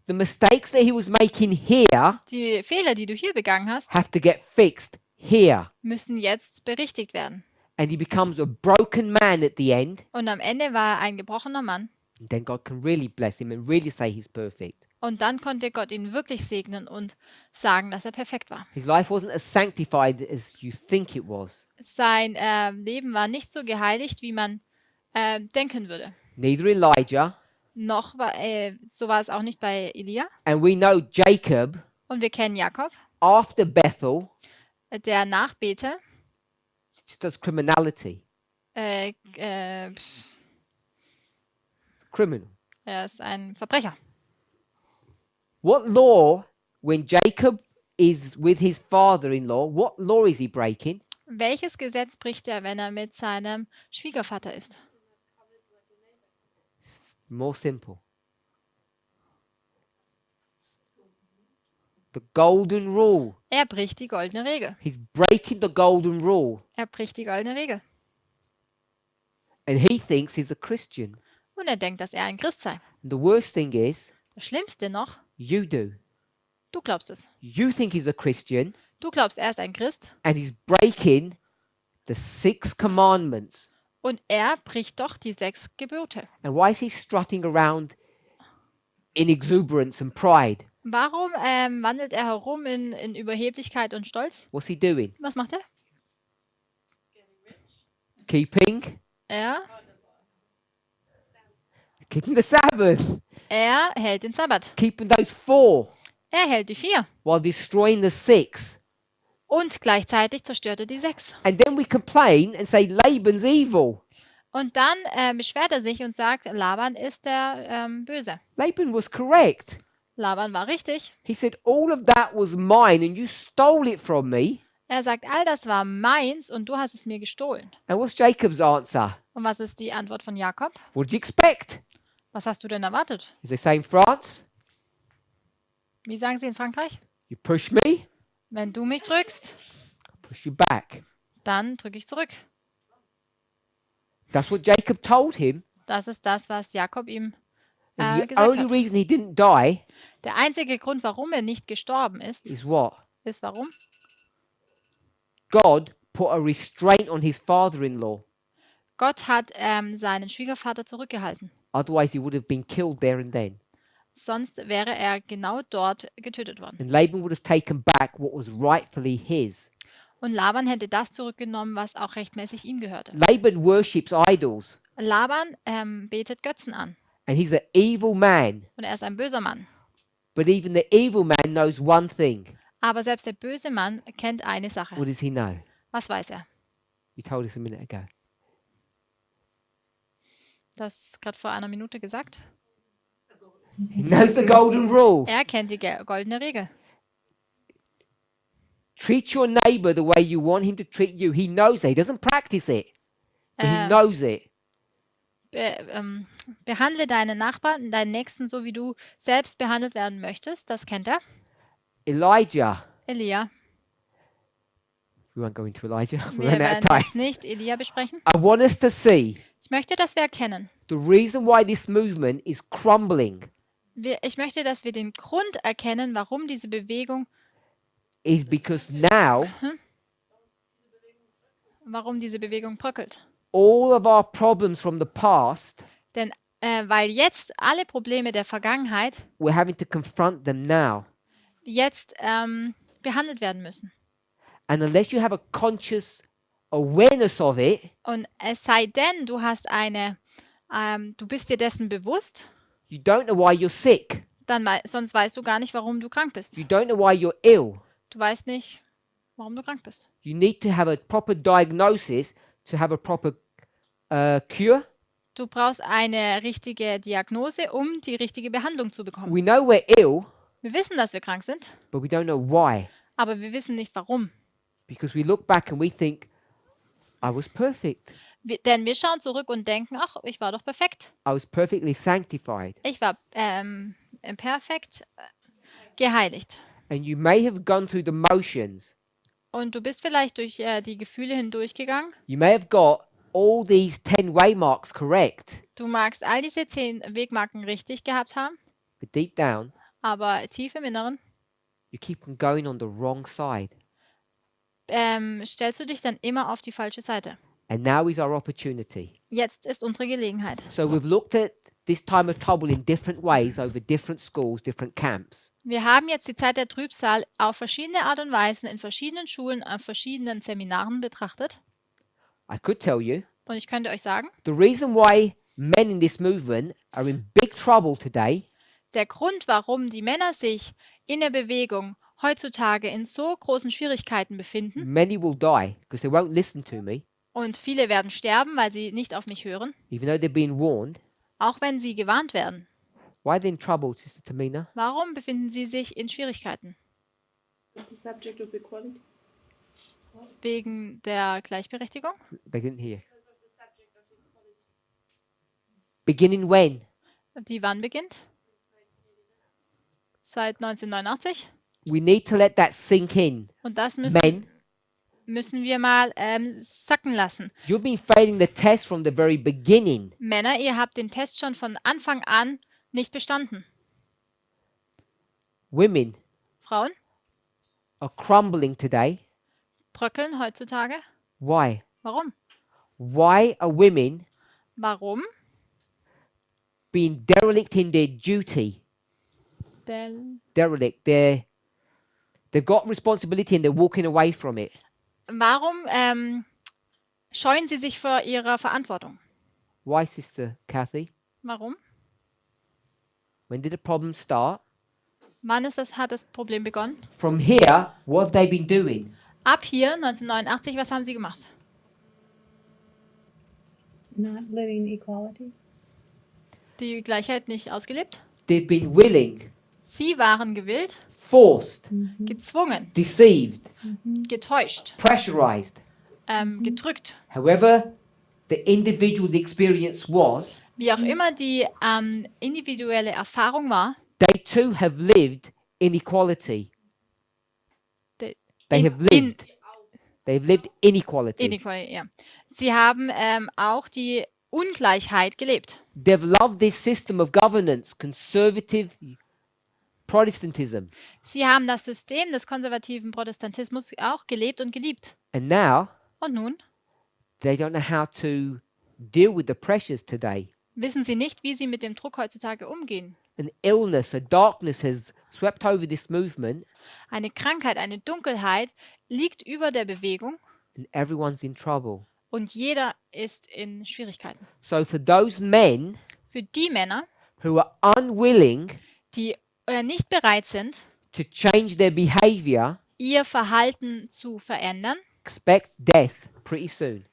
The mistakes that he was making here Die Fehler, die du hier begangen hast, have to get fixed here. müssen jetzt berichtigt werden. And he becomes a broken man at the end. Und am Ende war er ein gebrochener Mann. And then God can really bless him and really say he's perfect. Und dann konnte Gott ihn wirklich segnen und sagen, dass er perfekt war. His life wasn't as sanctified as you think it was. Sein Leben war nicht so geheiligt, wie man denken würde. Neither Elijah. Noch war, so war es auch nicht bei Elia. And we know Jacob, Und wir kennen Jakob, after Bethel, der nach Bethel just does criminality. er Criminal. ist ein Verbrecher. What law, when Jacob is with his father-in-law, what law is he breaking? Welches Gesetz bricht er, wenn er mit seinem Schwiegervater ist? More simple. The golden rule. Er bricht die goldene Regel. He's breaking the golden rule. Er bricht die goldene Regel. And he thinks he's a Christian. Und er denkt, dass er ein Christ sei. And the worst thing is, Das Schlimmste noch, you do. du glaubst es. You think he's a Christian Du glaubst, er ist ein Christ and he's breaking the 6 commandments. und er bricht doch die 6 Gebote. And why is he strutting around in exuberance and pride? Warum wandelt er herum in Überheblichkeit und Stolz? What's he doing? Was macht er? Keeping the Sabbath. Er hält den Sabbat. Keeping those 4 Er hält die 4. while destroying the 6. Und gleichzeitig zerstört er die 6. And then we complain and say Laban's evil. Und dann beschwert er sich und sagt, Laban ist der Böse. Laban was correct. Laban war richtig. He said, all of that was mine and you stole it from me. Er sagt, all das war meins und du hast es mir gestohlen. And what's Jacob's answer? Und was ist die Antwort von Jakob? What did you expect? Was hast du denn erwartet? As they say in France, Wie sagen sie in Frankreich? you push me, Wenn du mich drückst, I push you back. dann drücke ich zurück. That's what Jacob told him. Das ist das, was Jakob ihm And the gesagt only hat. reason he didn't die Der einzige Grund, warum er nicht gestorben ist, is what? ist warum? God put a restraint on his father-in-law. Gott hat seinen Schwiegervater zurückgehalten. Otherwise, he would have been killed there and then. Sonst wäre er genau dort getötet worden. And Laban would have taken back what was rightfully his. Und Laban hätte das zurückgenommen, was auch rechtmäßig ihm gehörte. Laban worships idols. Laban betet Götzen an. And he's an evil man. Und er ist ein böser Mann. But even the evil man knows one thing. Aber selbst der böse Mann kennt eine Sache. What does he know? Was weiß er? You told us a minute ago. das gerade vor einer Minute gesagt. He knows the golden rule. Er kennt die goldene Regel. Treat your neighbor the way you want him to treat you. He knows it. He doesn't practice it, but he knows it. Behandle deinen Nachbarn, deinen Nächsten so, wie du selbst behandelt werden möchtest. Das kennt er. Elijah. Elia. We won't go into Elijah. We're Wir running out of werden time. jetzt nicht Elia besprechen. I want us to see Ich möchte, dass wir erkennen. the reason why this movement is crumbling Ich möchte, dass wir den Grund erkennen, warum diese Bewegung is because now bröckelt. all of our problems from the past, Denn weil jetzt alle Probleme der Vergangenheit we're having to confront them now. jetzt behandelt werden müssen. And unless you have a conscious awareness of it, Und es sei denn, du hast du bist dir dessen bewusst, you don't know why you're sick. dann sonst weißt du gar nicht, warum du krank bist. You don't know why you're ill. Du weißt nicht, warum du krank bist. You need to have a proper diagnosis to have a proper cure. Du brauchst eine richtige Diagnose, um die richtige Behandlung zu bekommen. We know we're ill, Wir wissen, dass wir krank sind, but we don't know why. aber wir wissen nicht, warum. Because we look back and we think, I was perfect. Denn wir schauen zurück und denken, ach, ich war doch perfekt. I was perfectly sanctified. Ich war perfekt geheiligt. And you may have gone through the motions. Und du bist vielleicht durch die Gefühle hindurchgegangen. You may have got all these 10 waymarks correct. Du magst all diese 10 Wegmarken richtig gehabt haben, But deep down, aber tief im Inneren you keep on going on the wrong side. stellst du dich dann immer auf die falsche Seite. And now is our opportunity. Jetzt ist unsere Gelegenheit. So we've looked at this time of trouble in different ways over different schools, different camps. Wir haben jetzt die Zeit der Trübsal auf verschiedene Art und Weisen in verschiedenen Schulen, auf verschiedenen Seminaren betrachtet. I could tell you Und ich könnte euch sagen, the reason why men in this movement are in big trouble today der Grund, warum die Männer sich in der Bewegung heutzutage in so großen Schwierigkeiten befinden, many will die because they won't listen to me, und viele werden sterben, weil sie nicht auf mich hören, even though they're being warned. auch wenn sie gewarnt werden. Why are they in trouble, Sister Tamina? Warum befinden sie sich in Schwierigkeiten? The subject of equality. Wegen der Gleichberechtigung? They didn't hear. Beginning when? Die wann beginnt? Seit 1989. We need to let that sink in. Und das Men, müssen wir mal sacken lassen. you've been failing the test from the very beginning. Männer, ihr habt den Test schon von Anfang an nicht bestanden. Women Frauen are crumbling today. bröckeln heutzutage. Why? Warum? Why are women Warum? being derelict in their duty? Derelict. They've got responsibility and they're walking away from it. Warum scheuen sie sich vor ihrer Verantwortung? Why, Sister Kathy? Warum? When did the problem start? Wann hat das Problem begonnen? From here, what have they been doing? Ab hier, 1989, was haben sie gemacht? Not living equality. Die Gleichheit nicht ausgelebt? They've been willing, Sie waren gewillt, forced, gezwungen, deceived, getäuscht, pressurized. gedrückt. However, the individual experience was, Wie auch immer die individuelle Erfahrung war, they too have lived inequality. de- They have lived. They've lived inequality. Inequality, ja. Sie haben auch die Ungleichheit gelebt. They've loved this system of governance, conservative Protestantism. Sie haben das System des konservativen Protestantismus auch gelebt und geliebt. And now Und nun they don't know how to deal with the pressures today. wissen sie nicht, wie sie mit dem Druck heutzutage umgehen. An illness, a darkness has swept over this movement, Eine Krankheit, eine Dunkelheit liegt über der Bewegung and everyone's in trouble. und jeder ist in Schwierigkeiten. So for those men Für die Männer, who are unwilling die nicht bereit sind, to change their behavior, ihr Verhalten zu verändern, expect death pretty soon.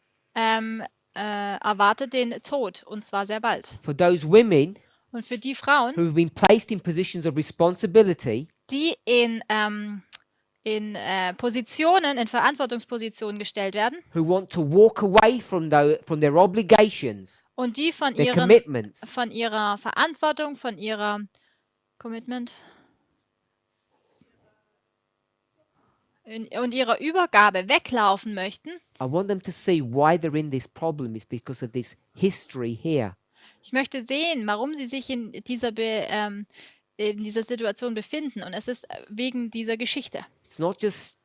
erwartet den Tod, und zwar sehr bald. For those women Und für die Frauen, who have been placed in positions of responsibility, die in Positionen, in Verantwortungspositionen gestellt werden who want to walk away from their obligations, und die von their commitments, ihrer Verantwortung, von ihrer Commitment und ihrer Übergabe weglaufen möchten. I want them to see why they're in this problem is because of this history here. Ich möchte sehen, warum sie sich in dieser Situation befinden. Und es ist wegen dieser Geschichte. It's not just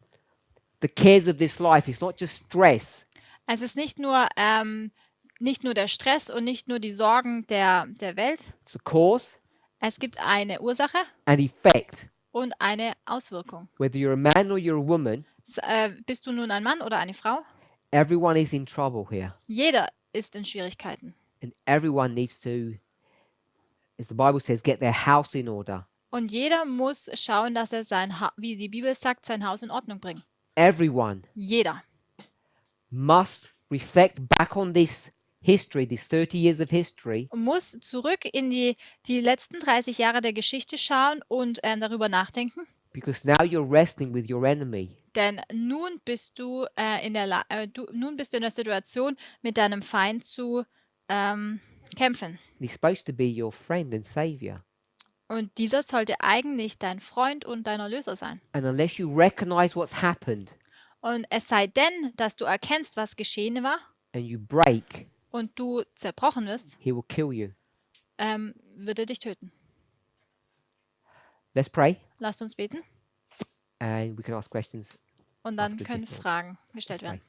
the cares of this life. It's not just stress. Es ist nicht nur der Stress und nicht nur die Sorgen der Welt. It's the cause Es gibt eine Ursache and effect. und eine Auswirkung. Whether you're a man or you're a woman, Bist du nun ein Mann oder eine Frau? everyone is in trouble here. Jeder ist in Schwierigkeiten. And everyone needs to, as the Bible says, get their house in order. Und jeder muss schauen, dass er wie die Bibel sagt, sein Haus in Ordnung bringt. Everyone Jeder must reflect back on this history, this 30 years of history, muss zurück in die letzten 30 Jahre der Geschichte schauen und darüber nachdenken. because now you're wrestling with your enemy. Denn nun bist du in der Situation, mit deinem Feind zu kämpfen. He's supposed to be your friend and savior. Und dieser sollte eigentlich dein Freund und dein Erlöser sein. And unless you recognize what's happened Und es sei denn, dass du erkennst, was geschehen war and you break, und du zerbrochen wirst, he will kill you. wird er dich töten. Let's pray Lasst uns beten and we can ask questions. und dann After können this, Fragen gestellt Let's werden.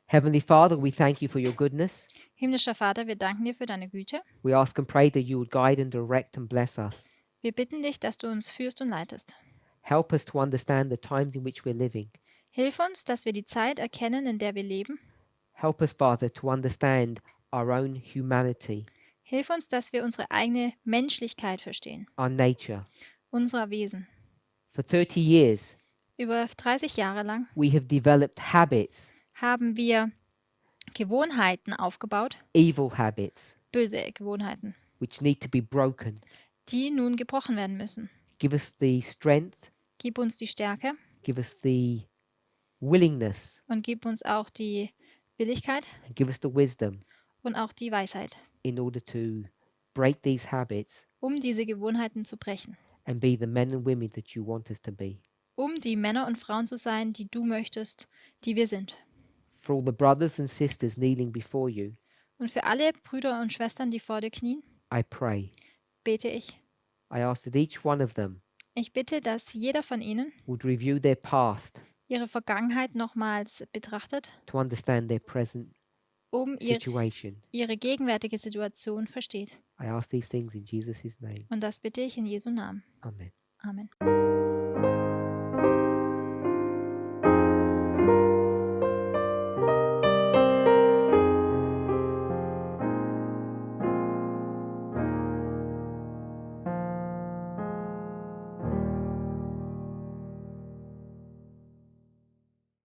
Heavenly Father, we thank you for your goodness. Himmlischer Vater, wir danken dir für deine Güte. We ask and pray that you would guide and direct and bless us. Wir bitten dich, dass du uns führst und leitest. Help us to understand the times in which we're living. Hilf uns, dass wir die Zeit erkennen, in der wir leben. Help us, Father, to understand our own humanity, Hilf uns, dass wir unsere eigene Menschlichkeit verstehen, our nature. unser Wesen. For 30 years, Über 30 Jahre lang we have developed habits, haben wir Gewohnheiten aufgebaut, evil habits, böse Gewohnheiten, which need to be broken. die nun gebrochen werden müssen. Give us the strength, Gib uns die Stärke give us the willingness, und gib uns auch die Willigkeit and give us the wisdom und auch die Weisheit, in order to break these habits um diese Gewohnheiten zu brechen, and be the men and women that you want us to be. um die Männer und Frauen zu sein, die du möchtest, die wir sind. For all the brothers and sisters kneeling before you, Und für alle Brüder und Schwestern, die vor dir knien, I pray. bete ich. I ask that each one of them Ich bitte, dass jeder von ihnen would review their past ihre Vergangenheit nochmals betrachtet, to understand their present um situation. ihre gegenwärtige Situation versteht. I ask these things in Jesus' name. Und das bitte ich in Jesu Namen. Amen. Amen.